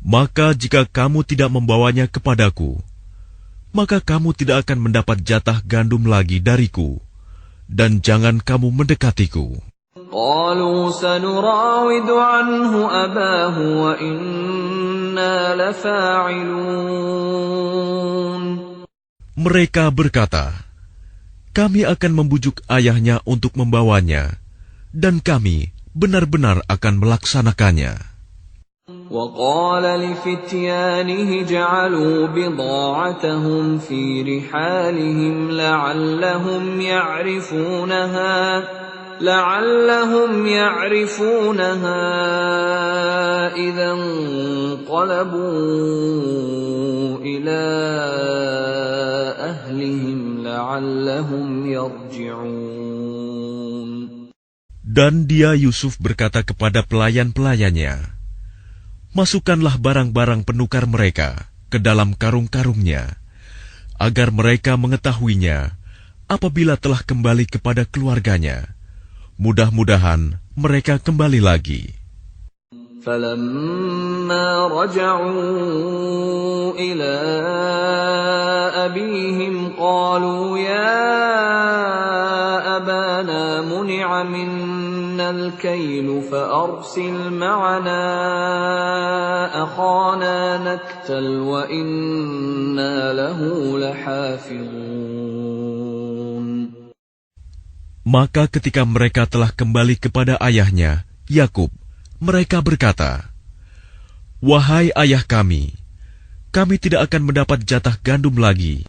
Maka jika kamu tidak membawanya kepadaku, maka kamu tidak akan mendapat jatah gandum lagi dariku, dan jangan kamu mendekatiku. قَالُوا سَنُرَاوِدُ عَنْهُ أَبَاهُ وَإِنَّا لَفَاعِلُونَ. Mereka berkata, kami akan membujuk ayahnya untuk membawanya, dan kami benar-benar akan melaksanakannya. وَقَالَ لِفِتْيَانِهِ جَعَلُوا بِضَاعَتَهُمْ فِي رِحَالِهِمْ لَعَلَّهُمْ يَعْرِفُونَهَا إِذَا انقَلَبُوا إِلَى أَهْلِهِمْ لَعَلَّهُمْ يَرْجِعُونَ. Dan dia Yusuf berkata kepada pelayan-pelayannya, masukkanlah barang-barang penukar mereka ke dalam karung-karungnya, agar mereka mengetahuinya apabila telah kembali kepada keluarganya. Mudah-mudahan mereka kembali lagi. فَلَمَّا رَجَعُوا إِلَى أَبِيهِمْ قَالُوا يَا أَبَانَا مُنِعَ مِنَّا الْكَيْلُ فَأَرْسِلْ مَعَنَا أَخَانَا نَكْتَلْ وَإِنَّا لَهُ لَحَافِظُونَ. Maka ketika mereka telah kembali kepada ayahnya, Yakub, mereka berkata, wahai ayah kami tidak akan mendapat jatah gandum lagi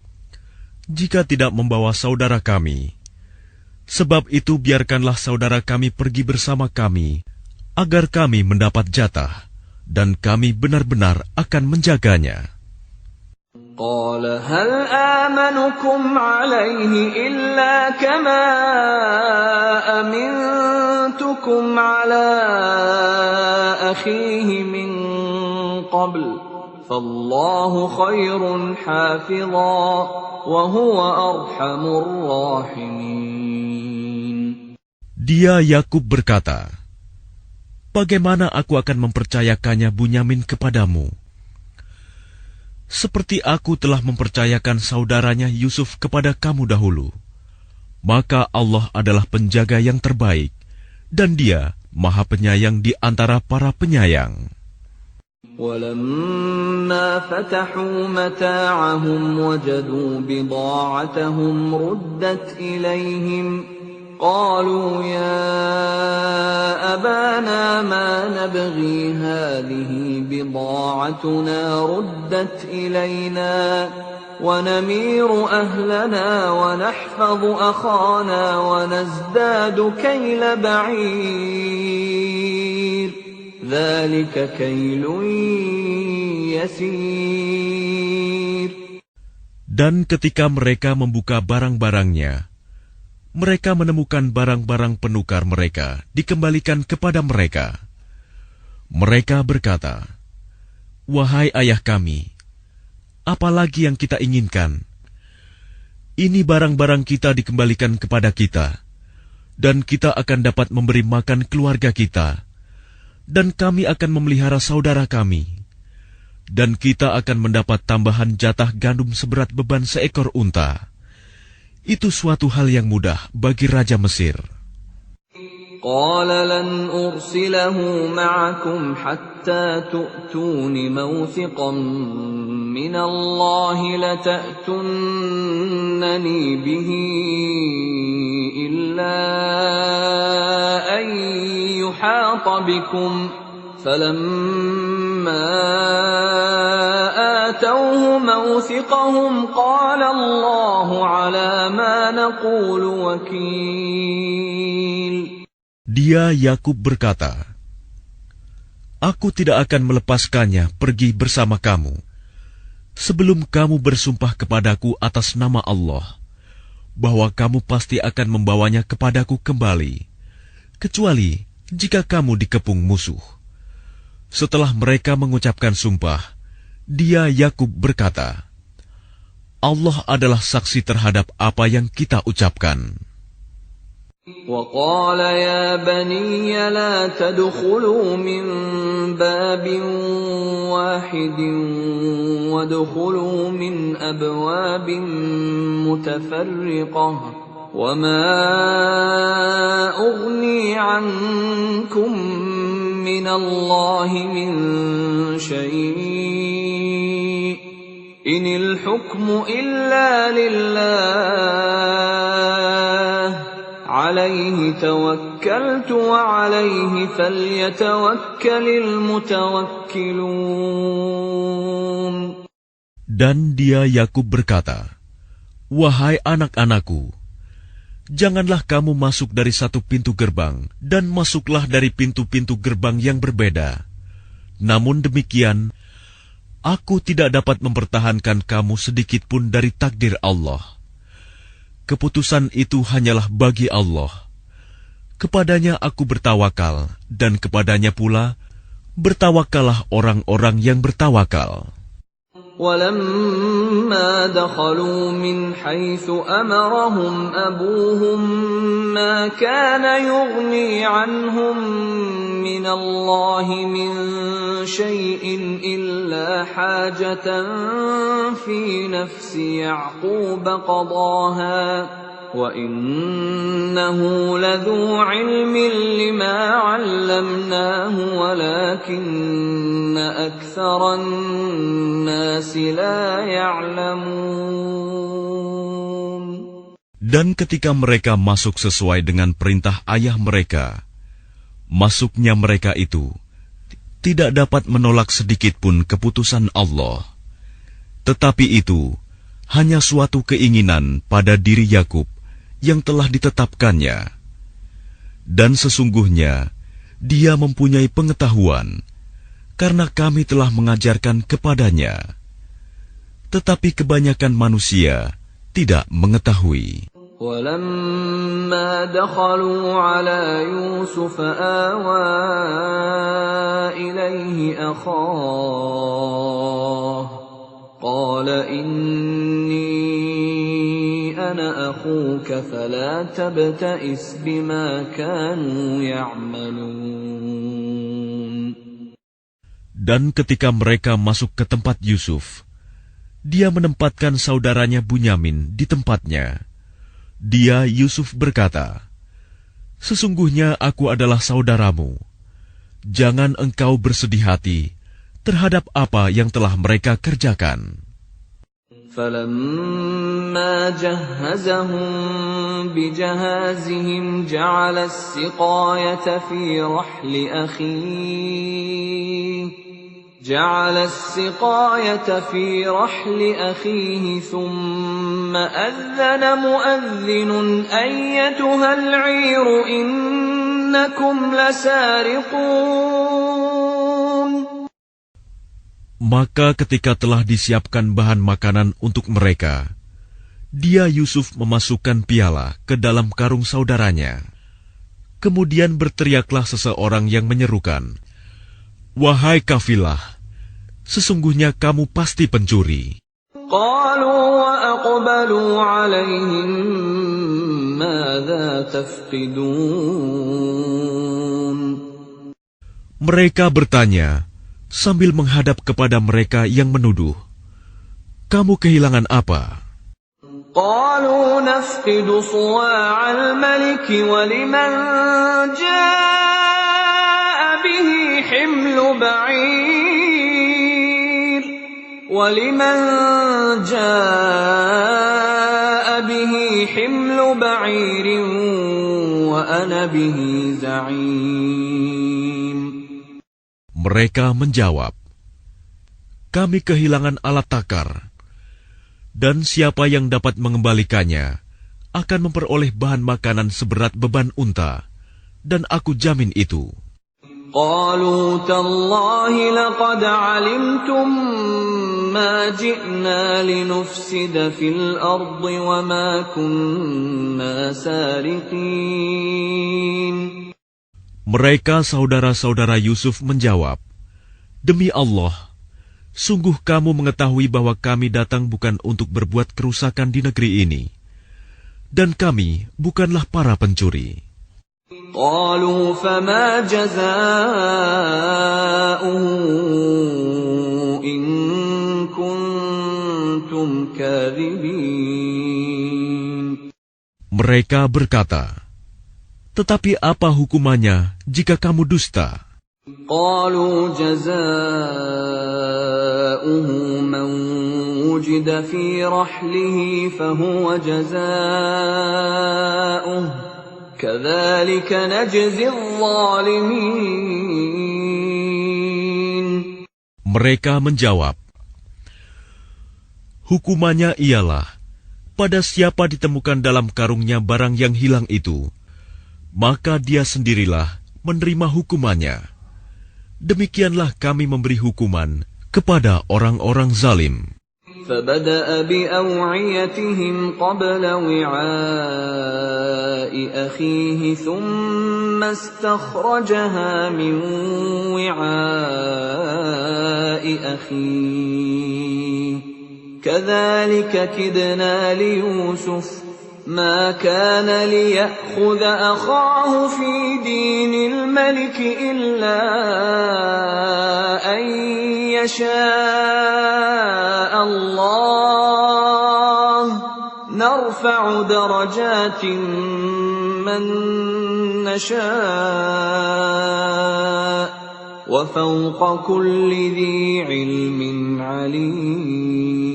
jika tidak membawa saudara kami. Sebab itu biarkanlah saudara kami pergi bersama kami, agar kami mendapat jatah, dan kami benar-benar akan menjaganya. قال هل آمنكم عليه إلا كما أمنتكم على أخيه من قبل فالله خير حافظا وهو أرحم الراحمين. Dia Yakub berkata, bagaimana aku akan mempercayakannya Bunyamin kepadamu? Seperti aku telah mempercayakan saudaranya Yusuf kepada kamu dahulu. Maka Allah adalah penjaga yang terbaik, dan Dia Maha Penyayang di antara para penyayang. وَلَمَّا فَتَحُوا مَتَاعَهُمْ وَجَدُوا بِضَاعَتَهُمْ رُدَّتْ إِلَيْهِمْ قَالُوا يَا أَبَانَا مَا نَبْغِي هَٰذِهِ بِضَاعَتُنَا رُدَّتْ إِلَيْنَا وَنَمِيرُ أَهْلَنَا وَنَحْفَظُ أَخَانَا وَنَزْدَادُ كَيْلَ بَعِيرٍ ذَلِكَ كَيْلٌ يَسِيرٌ. Dan ketika mereka membuka barang-barangnya, mereka menemukan barang-barang penukar mereka dikembalikan kepada mereka. Mereka berkata, wahai ayah kami, apalagi yang kita inginkan? Ini barang-barang kita dikembalikan kepada kita, dan kita akan dapat memberi makan keluarga kita, dan kami akan memelihara saudara kami, dan kita akan mendapat tambahan jatah gandum seberat beban seekor unta. Itu suatu hal yang mudah bagi Raja Mesir. قال لن أرسله معكم حتى تؤتون موثقا من الله لتأتونني به إلا أن يحاط بكم فلما آتوه موثقهم قال الله على ما نقول وكيل. Dia Yakub berkata, aku tidak akan melepaskannya pergi bersama kamu sebelum kamu bersumpah kepadaku atas nama Allah bahwa kamu pasti akan membawanya kepadaku kembali, kecuali jika kamu dikepung musuh. Setelah mereka mengucapkan sumpah, dia Yakub berkata, Allah adalah saksi terhadap apa yang kita ucapkan. وقال يا بني لا تدخلوا من باب واحد وادخلوا من أبواب متفرقة وما أغني عنكم من الله من شيء إن الحكم إلا لله عليه توكلت وعليه فليتوكل المتوكلون. Dan dia Yakub berkata, wahai anak-anakku, janganlah kamu masuk dari satu pintu gerbang dan masuklah dari pintu-pintu gerbang yang berbeda. Namun demikian, aku tidak dapat mempertahankan kamu sedikit pun dari takdir Allah. Keputusan itu hanyalah bagi Allah. Kepadanya aku bertawakal, dan kepadanya pula bertawakallah orang-orang yang bertawakal. وَلَمَّا دَخَلُوا مِنْ حَيْثُ أَمَرَهُمْ أَبُوهُمْ مَا كَانَ يُغْنِي عَنْهُمْ مِنَ اللَّهِ مِنْ شَيْءٍ إِلَّا حَاجَةً فِي نَفْسِ يَعْقُوبَ قَضَاهَا وَإِنَّهُ لَذُو عِلْمٍ لِمَا عَلَّمْنَاهُ وَلَكِنَّ أَكْثَرَ النَّاسِ لَا يَعْلَمُونَ. Dan ketika mereka masuk sesuai dengan perintah ayah mereka, masuknya mereka itu tidak dapat menolak sedikit pun keputusan Allah. Tetapi itu hanya suatu keinginan pada diri Yakub yang telah ditetapkannya. Dan sesungguhnya dia mempunyai pengetahuan, karena kami telah mengajarkan kepadanya. Tetapi kebanyakan manusia tidak mengetahui. ولما دخلوا على يوسف آوى إليه أخاه قال إني أنا أخوك فلا تبتئس بما كانوا يعملون. Dan ketika mereka masuk ke tempat Yusuf, dia menempatkan saudaranya Bunyamin di tempatnya. Dia, Yusuf, berkata, "Sesungguhnya aku adalah saudaramu. Jangan engkau bersedih hati terhadap apa yang telah mereka kerjakan." فَلَمَّا جَهَّزَهُم بِجَهَازِهِمْ جَعَلَ السِّقَايَةَ فِي رَحْلِ أَخِيهِ ثُمَّ أَذَّنَ مُؤَذِّنٌ أَيَّتُهَا الْعِيرُ إِنَّكُمْ لَسَارِقُونَ. Maka ketika telah disiapkan bahan makanan untuk mereka, dia Yusuf memasukkan piala ke dalam karung saudaranya. Kemudian berteriaklah seseorang yang menyerukan, "Wahai kafilah, sesungguhnya kamu pasti pencuri." قالوا وأقبلوا عليهم ماذا تفقدون. Mereka bertanya sambil menghadap kepada mereka yang menuduh, "Kamu kehilangan apa?" قالوا نفقد صواع الملك ولمن جاء به حمل بعير وأنا به زعيم. Mereka menjawab, "Kami kehilangan alat takar, dan siapa yang dapat mengembalikannya akan memperoleh bahan makanan seberat beban unta, dan aku jamin itu." قالوا تالله لقد علمتم ما جئنا لنفسد في الأرض وما كنا سارقين. Mereka saudara-saudara Yusuf menjawab, "Demi Allah, sungguh kamu mengetahui bahwa kami datang bukan untuk berbuat kerusakan di negeri ini, dan kami bukanlah para pencuri." قالوا فما جزاؤه إن كنتم كاذبين. Mereka berkata, "Tetapi apa hukumannya jika kamu dusta?" قالوا جزاؤه من وجد في رحله فهو جزاؤه كذلك نجزي الظالمين. Mereka menjawab, "Hukumannya ialah pada siapa ditemukan dalam karungnya barang yang hilang itu, maka dia sendirilah menerima hukumannya. Demikianlah kami memberi hukuman kepada orang-orang zalim." فبدأ بأوعيتهم قبل وعاء أخيه ثم استخرجها من وعاء أخيه كذلك كدنا ليوسف ما كان ليأخذ أخاه في دين الملك إلا أن يشاء الله نرفع درجات من نشاء وفوق كل ذي علم عليم.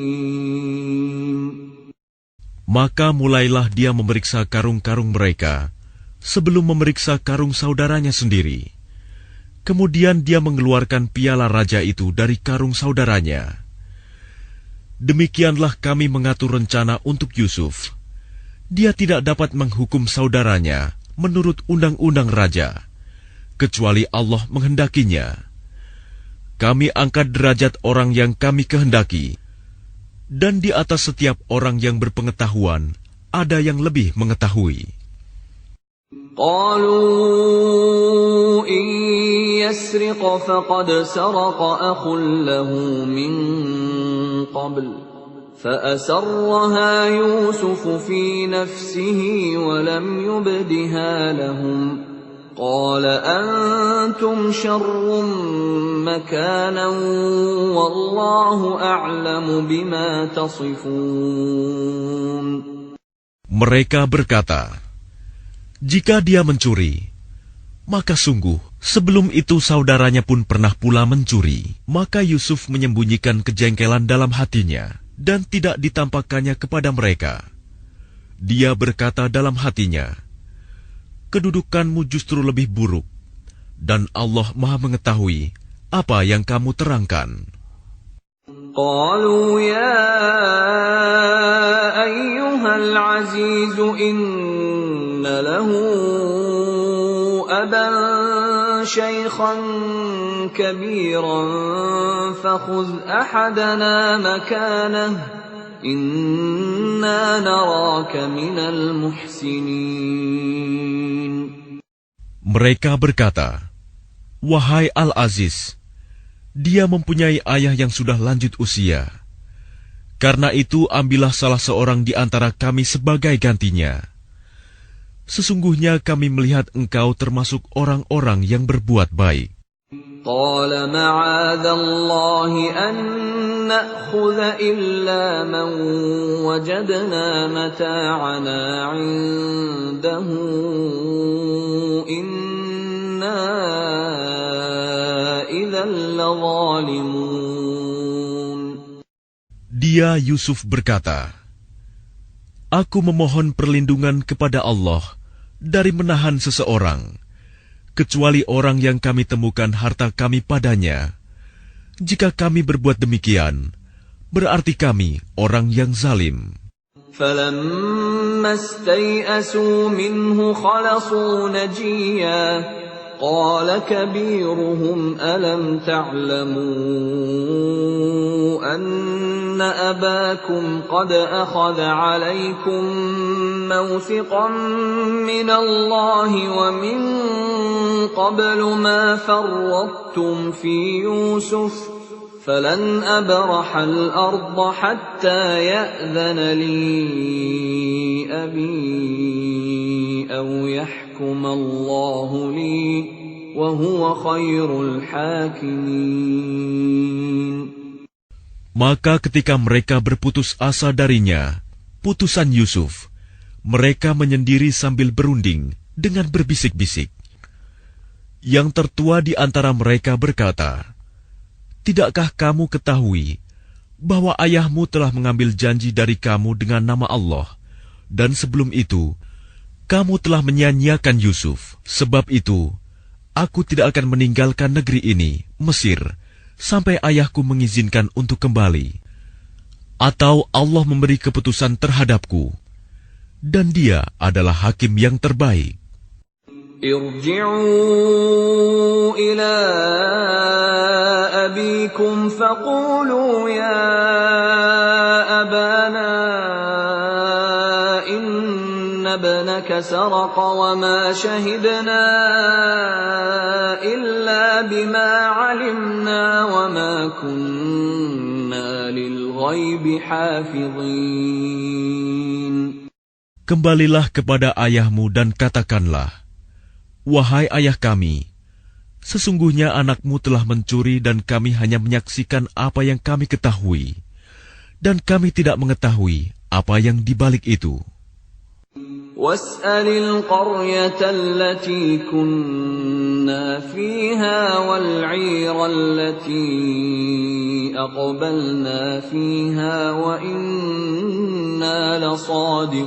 Maka mulailah dia memeriksa karung-karung mereka sebelum memeriksa karung saudaranya sendiri. Kemudian dia mengeluarkan piala raja itu dari karung saudaranya. Demikianlah kami mengatur rencana untuk Yusuf. Dia tidak dapat menghukum saudaranya menurut undang-undang raja, kecuali Allah menghendakinya. Kami angkat derajat orang yang kami kehendaki, dan di atas setiap orang yang berpengetahuan ada yang lebih mengetahui. قالوا إن يسرق فقد سرق أخ له من قبل فأسرها يوسف في نفسه ولم يبدها لهم قال أنتم شر مكانا والله أعلم بما تصفون. Mereka berkata, jika dia mencuri, maka sungguh sebelum itu saudaranya pun pernah pula mencuri. Maka Yusuf menyembunyikan kejengkelan dalam hatinya dan tidak ditampakkannya kepada mereka. Dia berkata dalam hatinya, kedudukanmu justru lebih buruk, dan Allah Maha mengetahui apa yang kamu terangkan. قالوا يا أيها العزيز إن له أبا شيخا كبيرا فخذ أحدنا مكانه إنا نراك من المحسنين. Mereka berkata, wahai Al-Aziz, dia mempunyai ayah yang sudah lanjut usia. Karena itu ambillah salah seorang di antara kami sebagai gantinya. Sesungguhnya kami melihat engkau termasuk orang-orang yang berbuat baik. قال معاذ الله أن نأخذ إلا من وجدنا متاعنا عنده إنا إذا لظالمون. Dia Yusuf berkata, aku memohon perlindungan kepada Allah dari menahan seseorang, kecuali orang yang kami temukan harta kami padanya. Jika kami berbuat demikian, berarti kami orang yang zalim. فَلَمَّا اسْتَيْأَسُوا مِنْهُ خَلَصُوا نَجِيًّا قَالَ كَبِيرُهُمْ أَلَمْ تَعْلَمُوا أَنَّ أَبَاكُمْ قَدْ أَخَذَ عَلَيْكُمْ مَوْثِقًا مِنَ اللَّهِ وَمِنْ قَبْلُ مَا فَرَّطتُمْ فِي يُوسُفَ فَلَنْ أَبْرَحَ الْأَرْضَ حَتَّى يَأْذَنَ لِي أَبِي أَوْ يَحْكُمَ اللَّهُ لِي وَهُوَ خَيْرُ الْحَاكِمِينَ. Maka ketika mereka berputus asa darinya, putusan Yusuf, mereka menyendiri sambil berunding dengan berbisik-bisik. Yang tertua di antara mereka berkata, tidakkah kamu ketahui bahwa ayahmu telah mengambil janji dari kamu dengan nama Allah, dan sebelum itu, kamu telah menyia-nyiakan Yusuf. Sebab itu, aku tidak akan meninggalkan negeri ini, Mesir, sampai ayahku mengizinkan untuk kembali. Atau Allah memberi keputusan terhadapku, dan dia adalah hakim yang terbaik. ارجعوا إلى أبيكم فقولوا يا أبانا إن ابنك سرق وما شهدنا إلا بما علمنا وما كنا للغيب حافظين. Kembalilah kepada ayahmu dan katakanlah, wahai ayah kami, sesungguhnya anakmu telah mencuri dan kami hanya menyaksikan apa yang kami ketahui, dan kami tidak mengetahui apa yang dibalik itu. وَاسْأَلِ الْقَرْيَةَ الَّتِي كُنَّا فِيهَا وَالْعِيرَ الَّتِي أَقْبَلْنَا فِيهَا وَإِنَّا لَصَادِقُونَ.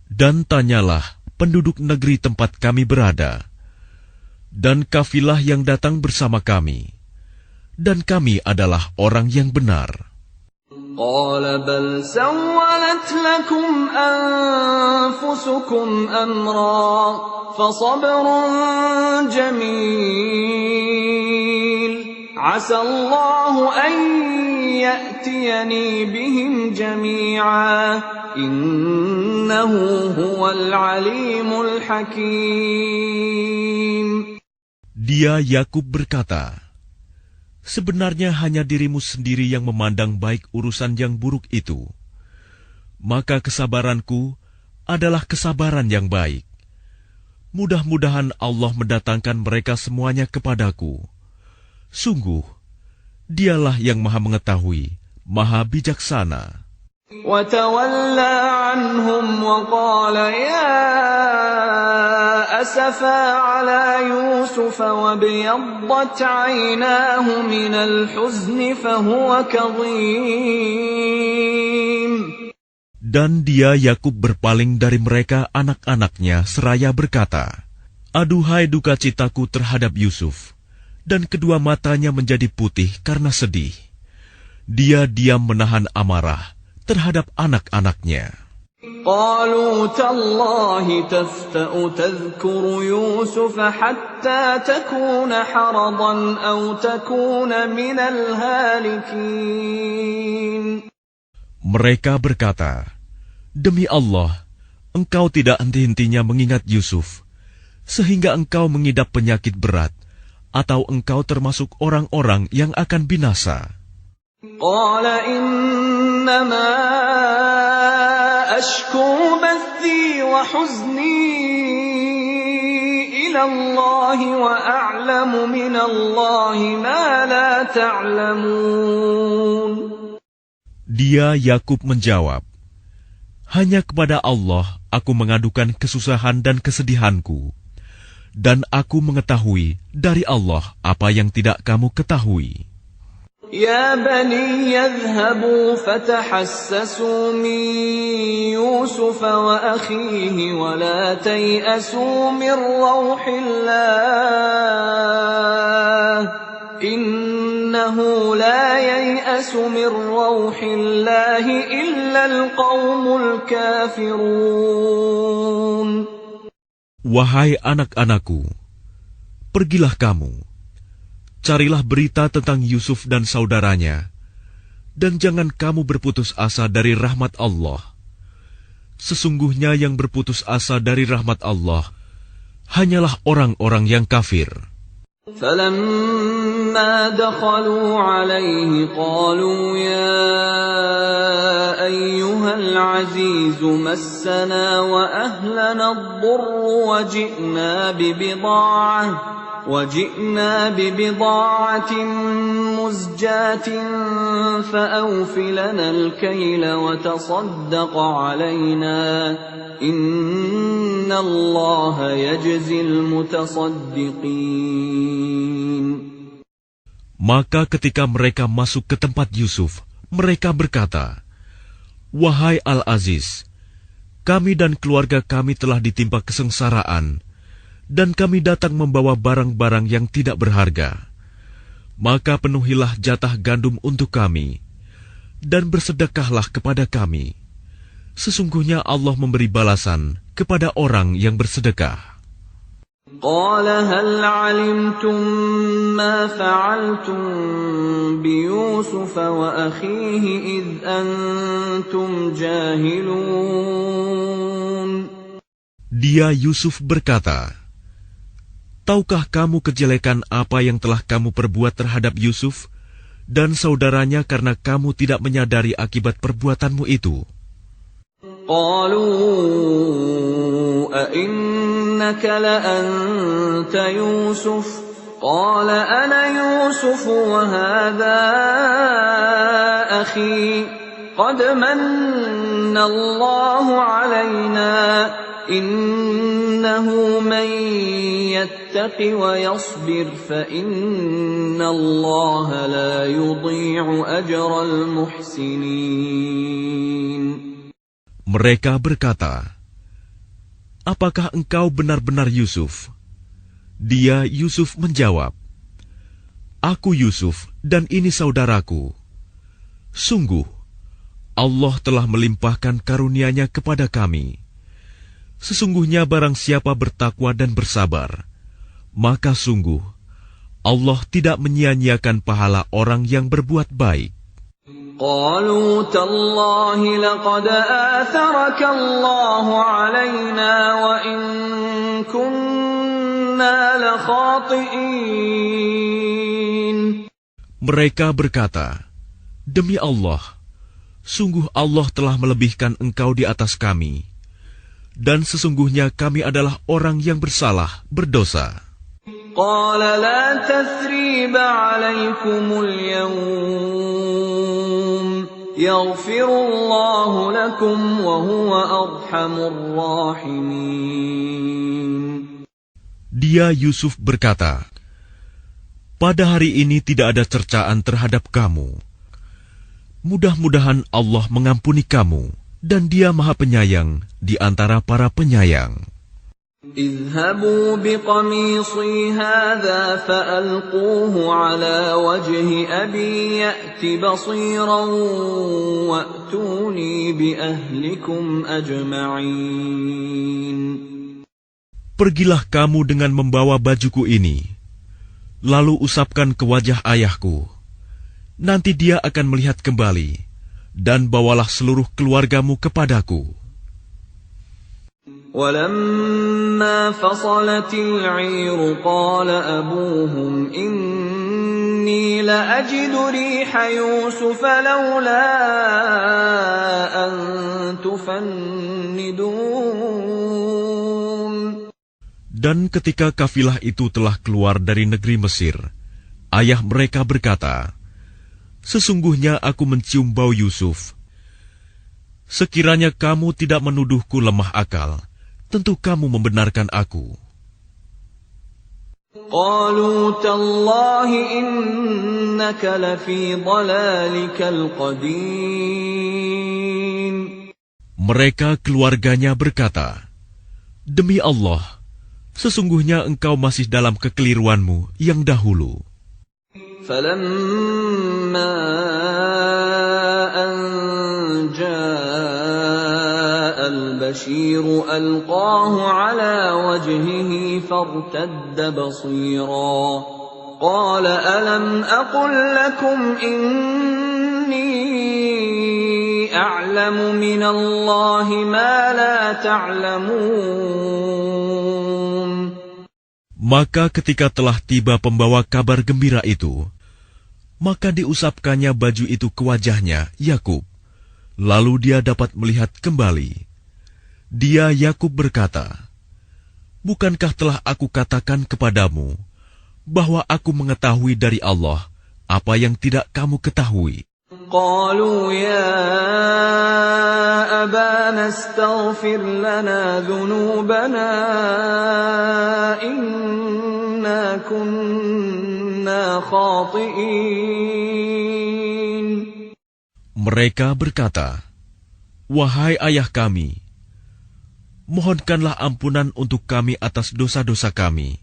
Dan tanyalah penduduk negeri tempat kami berada, dan kafilah yang datang bersama kami, dan kami adalah orang yang benar. قال بل سولت لكم أنفسكم أمرا فصبر جميل عسى الله أن يأتيني بهم جميعا إنه هو العليم الحكيم. Dia Yakub berkata, sebenarnya hanya dirimu sendiri yang memandang baik urusan yang buruk itu. Maka kesabaranku adalah kesabaran yang baik. Mudah-mudahan Allah mendatangkan mereka semuanya kepadaku. Sungguh, Dialah yang Maha Mengetahui, Maha Bijaksana. وتولى عنهم وقال يا أسفا على يوسف وابيضت عيناه من الحزن فهو كظيم. Dan dia Yakub berpaling dari mereka anak-anaknya seraya berkata, aduhai duka citaku terhadap Yusuf, dan kedua matanya menjadi putih karena sedih. Dia diam menahan amarah terhadap anak-anaknya. قالوا تالله تفتأ تذكر يوسف حتى تكون حرضا أو تكون من الهالكين. Mereka berkata, demi Allah, engkau tidak henti-hentinya mengingat Yusuf, sehingga engkau mengidap penyakit berat, atau engkau termasuk orang-orang yang akan binasa. قال إنما أشكو بثي وحزني إلى الله وأعلم من الله ما لا تعلمون. Dia Yakub menjawab, hanya kepada Allah aku mengadukan kesusahan dan kesedihanku, dan aku mengetahui dari Allah apa yang tidak kamu ketahui. يا بني يذهبوا فتحسسوا من يوسف وأخيه ولا تيأسوا من روح الله إنه لا ييأس من روح الله إلا القوم الكافرون. Wahai anak-anakku, pergilah kamu. Carilah berita tentang Yusuf dan saudaranya, dan jangan kamu berputus asa dari rahmat Allah. Sesungguhnya yang berputus asa dari rahmat Allah hanyalah orang-orang yang kafir. فَلَمَّا دَخَلُوا عَلَيْهِ قَالُوا يَا أَيُّهَا الْعَزِيزُ مَسَّنَا وَأَهْلَنَا الضُّرُّ وجئنا ببضاعة مزجاة فأوف لنا الكيل وتصدق علينا إن الله يجزي المتصدقين. Maka ketika mereka masuk ke tempat Yusuf, mereka berkata, wahai Al-Aziz, kami dan keluarga kami telah ditimpa kesengsaraan, dan kami datang membawa barang-barang yang tidak berharga. Maka penuhilah jatah gandum untuk kami, dan bersedekahlah kepada kami. Sesungguhnya Allah memberi balasan kepada orang yang bersedekah. قال هل علمتم ما فعلتم بيوسف وأخيه إذ أنتم جاهلون. Dia Yusuf berkata, tahukah kamu kejelekan apa yang telah kamu perbuat terhadap Yusuf dan saudaranya karena kamu tidak menyadari akibat perbuatanmu itu? قالوا أئنك لأنت يوسف قال أنا يوسف وهذا أخي قد من الله علينا إنه من يتق ويصبر فإن الله لا يضيع أجر المحسنين. Mereka berkata, apakah engkau benar-benar Yusuf? Dia Yusuf menjawab, aku Yusuf dan ini saudaraku. Sungguh, Allah telah melimpahkan karunia-Nya kepada kami. Sesungguhnya barang siapa bertakwa dan bersabar, maka sungguh Allah tidak menyia-nyiakan pahala orang yang berbuat baik. قالوا تالله لقد آثرك الله علينا وإن كنا لخاطئين. Mereka berkata, "Demi Allah, sungguh Allah telah melebihkan engkau di atas kami, dan sesungguhnya kami adalah orang yang bersalah, berdosa." قال لا تثريب عليكم اليوم يغفر الله لكم وهو أرحم الراحمين. Dia Yusuf berkata, "Pada hari ini tidak ada cercaan terhadap kamu. Mudah-mudahan Allah mengampuni kamu, dan Dia Maha Penyayang di antara para penyayang." اذهبوا بقميصي هذا فألقوه على وجه أبي يأت بصيرا وأتوني بأهلكم أجمعين. Pergilah kamu dengan membawa bajuku ini, lalu usapkan ke wajah ayahku. Nanti dia akan melihat kembali, dan bawalah seluruh keluargamu kepadaku. ولما فصلت العير قال أبوهم إني لأجد ريح يوسف لولا أن تفندون. Dan ketika kafilah itu telah keluar dari negeri Mesir, ayah mereka berkata, "Sesungguhnya aku mencium bau Yusuf. Sekiranya kamu tidak menuduhku lemah akal, tentu kamu membenarkan aku." قالوا تالله إنك لفي ضلالك القديم. Mereka keluarganya berkata, "Demi Allah, sesungguhnya engkau masih dalam kekeliruanmu yang dahulu." فلما أن جاء البشير ألقاه على وجهه فارتد بصيرا قال ألم أقل لكم إني أعلم من الله ما لا تعلمون. Maka ketika telah tiba pembawa kabar gembira itu, maka diusapkannya baju itu ke wajahnya, Yakub. Lalu dia dapat melihat kembali. Dia Yakub berkata, "Bukankah telah aku katakan kepadamu bahwa aku mengetahui dari Allah apa yang tidak kamu ketahui?" قالوا يا أبانا استغفر لنا ذنوبنا إنا كنا خاطئين. Mereka berkata, "Wahai ayah kami, mohonkanlah ampunan untuk kami atas dosa-dosa kami.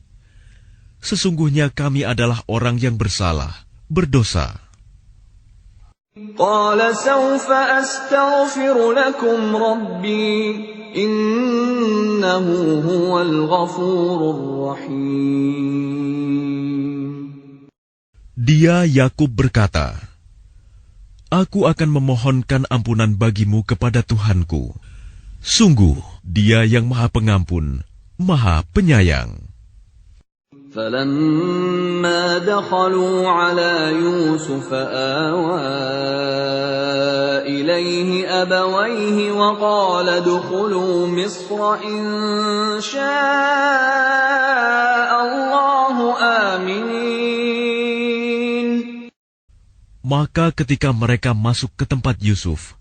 Sesungguhnya kami adalah orang yang bersalah, berdosa." قال سوف أستغفر لكم ربي إنه هو الغفور الرحيم. Dia Yakub berkata, "Aku akan memohonkan ampunan bagimu kepada Tuhanku. Sungguh, Dia yang Maha Pengampun, Maha Penyayang." فلما دخلوا على يوسف آوى إليه أبويه وقال ادخلوا مصر إن شاء الله آمنين. Maka ketika mereka masuk ke tempat Yusuf,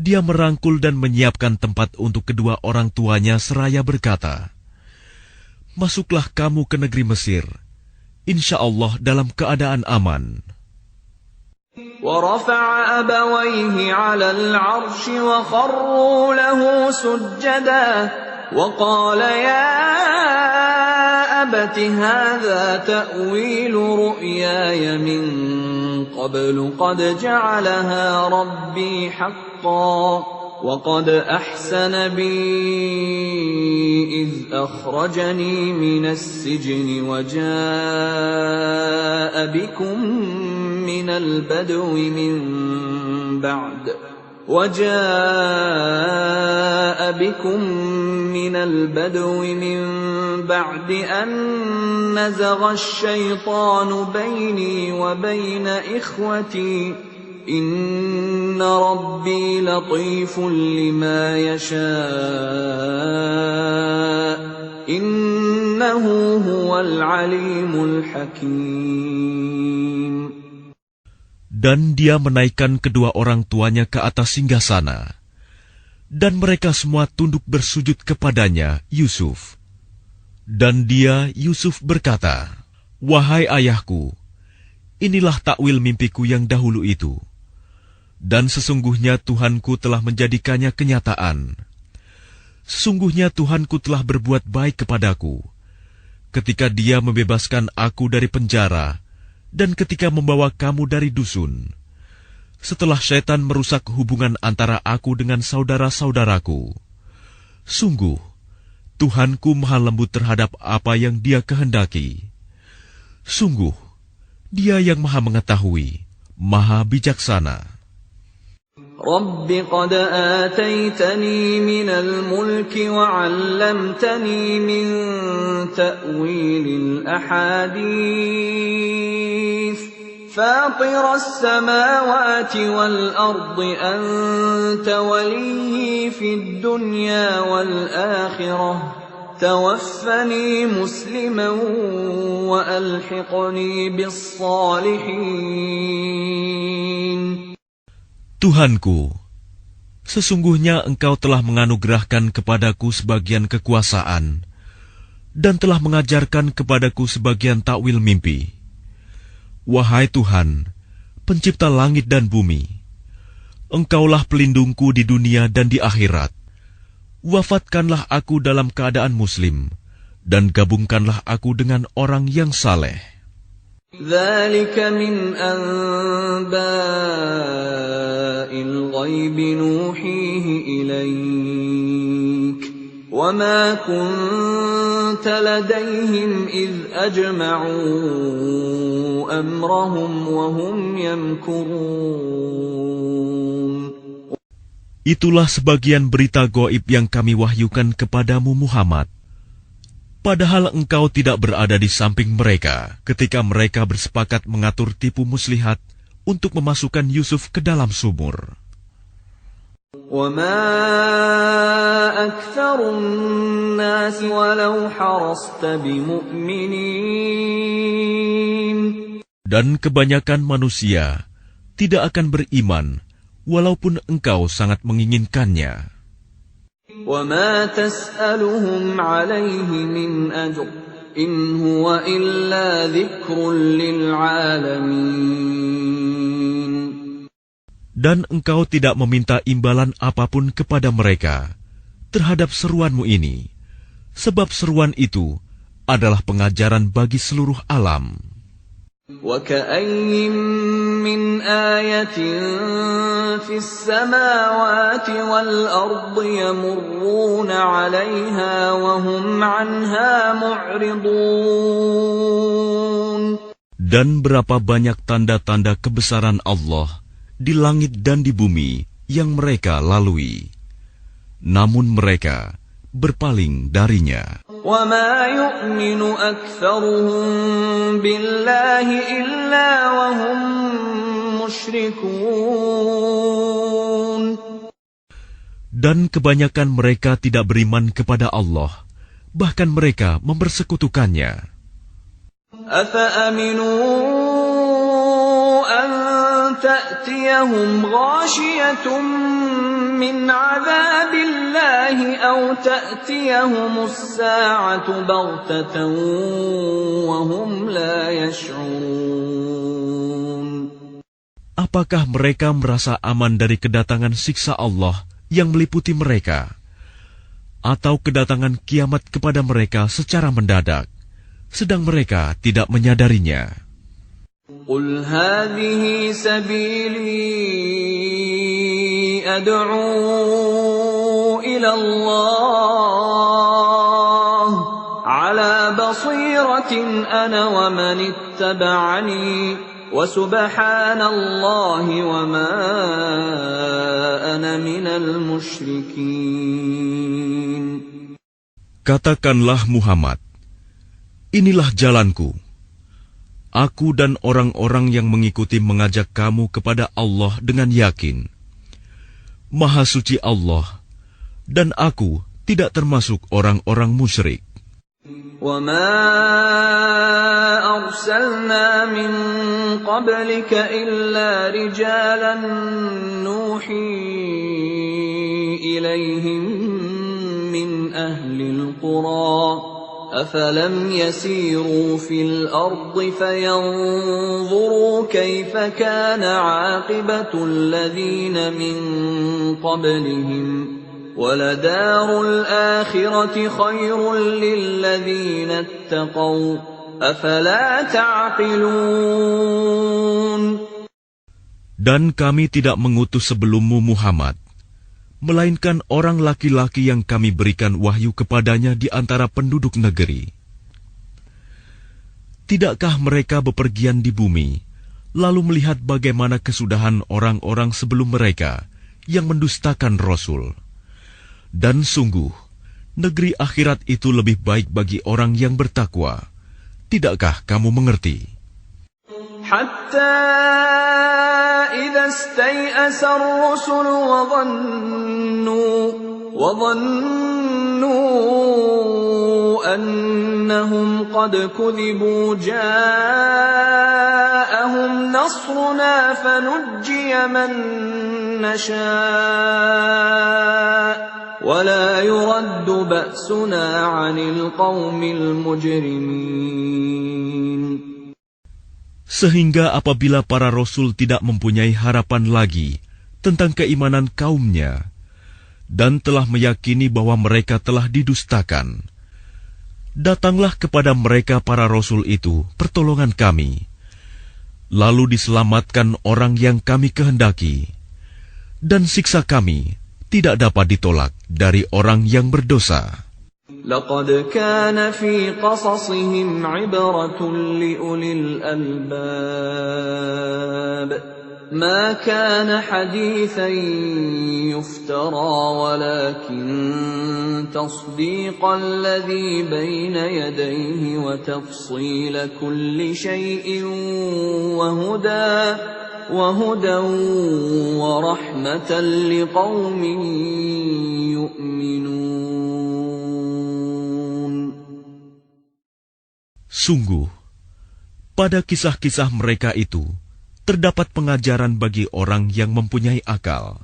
dia merangkul dan menyiapkan tempat untuk kedua orang tuanya seraya berkata, "Masuklah kamu ke negeri Mesir, insya Allah dalam keadaan aman." ورفع أبويه على العرش وخروا له سجدا وقال يا أبت هذا تأويل رؤياي من قبل قد جعلها ربي حقا وقد أحسن بي إذ أخرجني من السجن وجاء بكم من البدو من بعد أن نزغ الشيطان بيني وبين إخوتي إن ربي لطيف لما يشاء إنه هو العليم الحكيم. Dan dia menaikkan kedua orang tuanya ke atas singgasana, dan mereka semua tunduk bersujud kepadanya, Yusuf. Dan dia, Yusuf, berkata, "Wahai ayahku, inilah takwil mimpiku yang dahulu itu. Dan sesungguhnya Tuhanku telah menjadikannya kenyataan. Sesungguhnya Tuhanku telah berbuat baik kepadaku, ketika Dia membebaskan aku dari penjara, dan ketika membawa kamu dari dusun, setelah syaitan merusak hubungan antara aku dengan saudara-saudaraku. Sungguh, Tuhanku maha lembut terhadap apa yang Dia kehendaki. Sungguh, Dia yang maha mengetahui, maha bijaksana." Rabbi qad ataitani minal mulki wa 'allamtani min ta'wilil ahadits fatiras samawati wal ardi anta waliyyi fid dunya wal akhirah tawaffani musliman wa alhiqni bis salihin. Tuhanku, sesungguhnya Engkau telah menganugerahkan kepadaku sebagian kekuasaan dan telah mengajarkan kepadaku sebagian takwil mimpi. Wahai Tuhan, pencipta langit dan bumi, Engkaulah pelindungku di dunia dan di akhirat. Wafatkanlah aku dalam keadaan muslim, dan gabungkanlah aku dengan orang yang saleh. ذلك من أنباء الغيب نوحيه إليك وما كنت لديهم إذ أجمعوا أمرهم وهم يمكرون. Itulah sebagian berita gaib yang kami wahyukan kepadamu Muhammad. Padahal engkau tidak berada di samping mereka ketika mereka bersepakat mengatur tipu muslihat untuk memasukkan Yusuf ke dalam sumur. وَمَا أَكْثَرُ النَّاسِ وَلَوْ حَرَصْتَ بِمُؤْمِنِينَ. Dan kebanyakan manusia tidak akan beriman walaupun engkau sangat menginginkannya. وَمَا تَسْأَلُهُمْ عَلَيْهِ مِنْ أَجْرٍ إِنْ هُوَ إِلَّا ذِكْرٌ لِلْعَالَمِينَ. Dan engkau tidak meminta imbalan apapun kepada mereka terhadap seruanmu ini, sebab seruan itu adalah pengajaran bagi seluruh alam. وَكَأَيِّن مِّنْ آيَةٍ فِي السَّمَاوَاتِ وَالْأَرْضِ يَمُرُّونَ عَلَيْهَا وَهُمْ عَنْهَا مُعْرِضُونَ. Dan berapa banyak tanda-tanda kebesaran Allah di langit dan di bumi yang mereka lalui, namun mereka berpaling darinya. وَمَا يُؤْمِنُ أَكْثَرُهُم بِاللَّهِ إِلَّا وَهُم مُشْرِكُونَ. Dan kebanyakan mereka tidak beriman kepada Allah, bahkan mereka mempersekutukannya. أَفَأَمِنُوا أَن تَأْتِيَهُمْ غَاشِيَةٌ مِّنْ عَذَابِ اللَّهِ أَوْ تَأْتِيَهُمُ السَّاعَةُ بَغْتَةً وَهُمْ لَا يَشْعُرُونَ. Apakah mereka merasa aman dari kedatangan siksa Allah yang meliputi mereka, atau kedatangan kiamat kepada mereka secara mendadak, sedang mereka tidak menyadarinya? قُلْ هَٰذِهِ سَبِيلِي أَدْعُو إِلَى اللَّهِ طَرِيقَةٍ أَنَا وَمَنِ اتَّبَعَنِي وَسُبْحَانَ اللَّهِ وَمَا أَنَا مِنَ الْمُشْرِكِينَ. Katakanlah Muhammad, inilah jalanku. Aku dan orang-orang yang mengikuti mengajak kamu kepada Allah dengan yakin. Maha suci Allah, dan aku tidak termasuk orang-orang musyrik. وَمَا أَرْسَلْنَا مِن قَبْلِكَ إِلَّا رِجَالًا نُوحِي إِلَيْهِم مِّنْ أَهْلِ الْقُرَىٰ أَفَلَمْ يَسِيرُوا فِي الْأَرْضِ فَيَنظُرُوا كَيْفَ كَانَ عَاقِبَةُ الَّذِينَ مِن قَبْلِهِمْ وَلَدَارُ الْآخِرَةِ خَيْرٌ لِّلَّذِينَ اتَّقَوْا أَفَلَا تَعْقِلُونَ. Dan kami tidak mengutus sebelummu Muhammad, melainkan orang laki-laki yang kami berikan wahyu kepadanya di antara penduduk negeri. Tidakkah mereka bepergian di bumi, lalu melihat bagaimana kesudahan orang-orang sebelum mereka yang mendustakan Rasul? Dan sungguh, negeri akhirat itu lebih baik bagi orang yang bertakwa. Tidakkah kamu mengerti? حتى إذا استيأس الرسل وظنوا أنهم قد كذبوا جاءهم نصرنا فنجي من نشاء ولا يرد بأسنا عن القوم المجرمين. Sehingga apabila para rasul tidak mempunyai harapan lagi tentang keimanan kaumnya dan telah meyakini bahwa mereka telah didustakan, datanglah kepada mereka para rasul itu pertolongan kami, lalu diselamatkan orang yang kami kehendaki, dan siksa kami tidak dapat ditolak dari orang yang berdosa. لقد كان في قصصهم عبرة لأولي الألباب ما كان حديثا يفترى ولكن تصديق الذي بين يديه وتفصيل كل شيء وهدى ورحمة لقوم يؤمنون. Sungguh, pada kisah-kisah mereka itu terdapat pengajaran bagi orang yang mempunyai akal.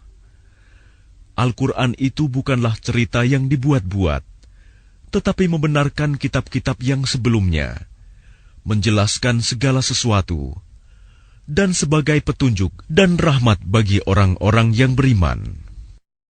Al-Quran itu bukanlah cerita yang dibuat-buat, tetapi membenarkan kitab-kitab yang sebelumnya, menjelaskan segala sesuatu, dan sebagai petunjuk dan rahmat bagi orang-orang yang beriman.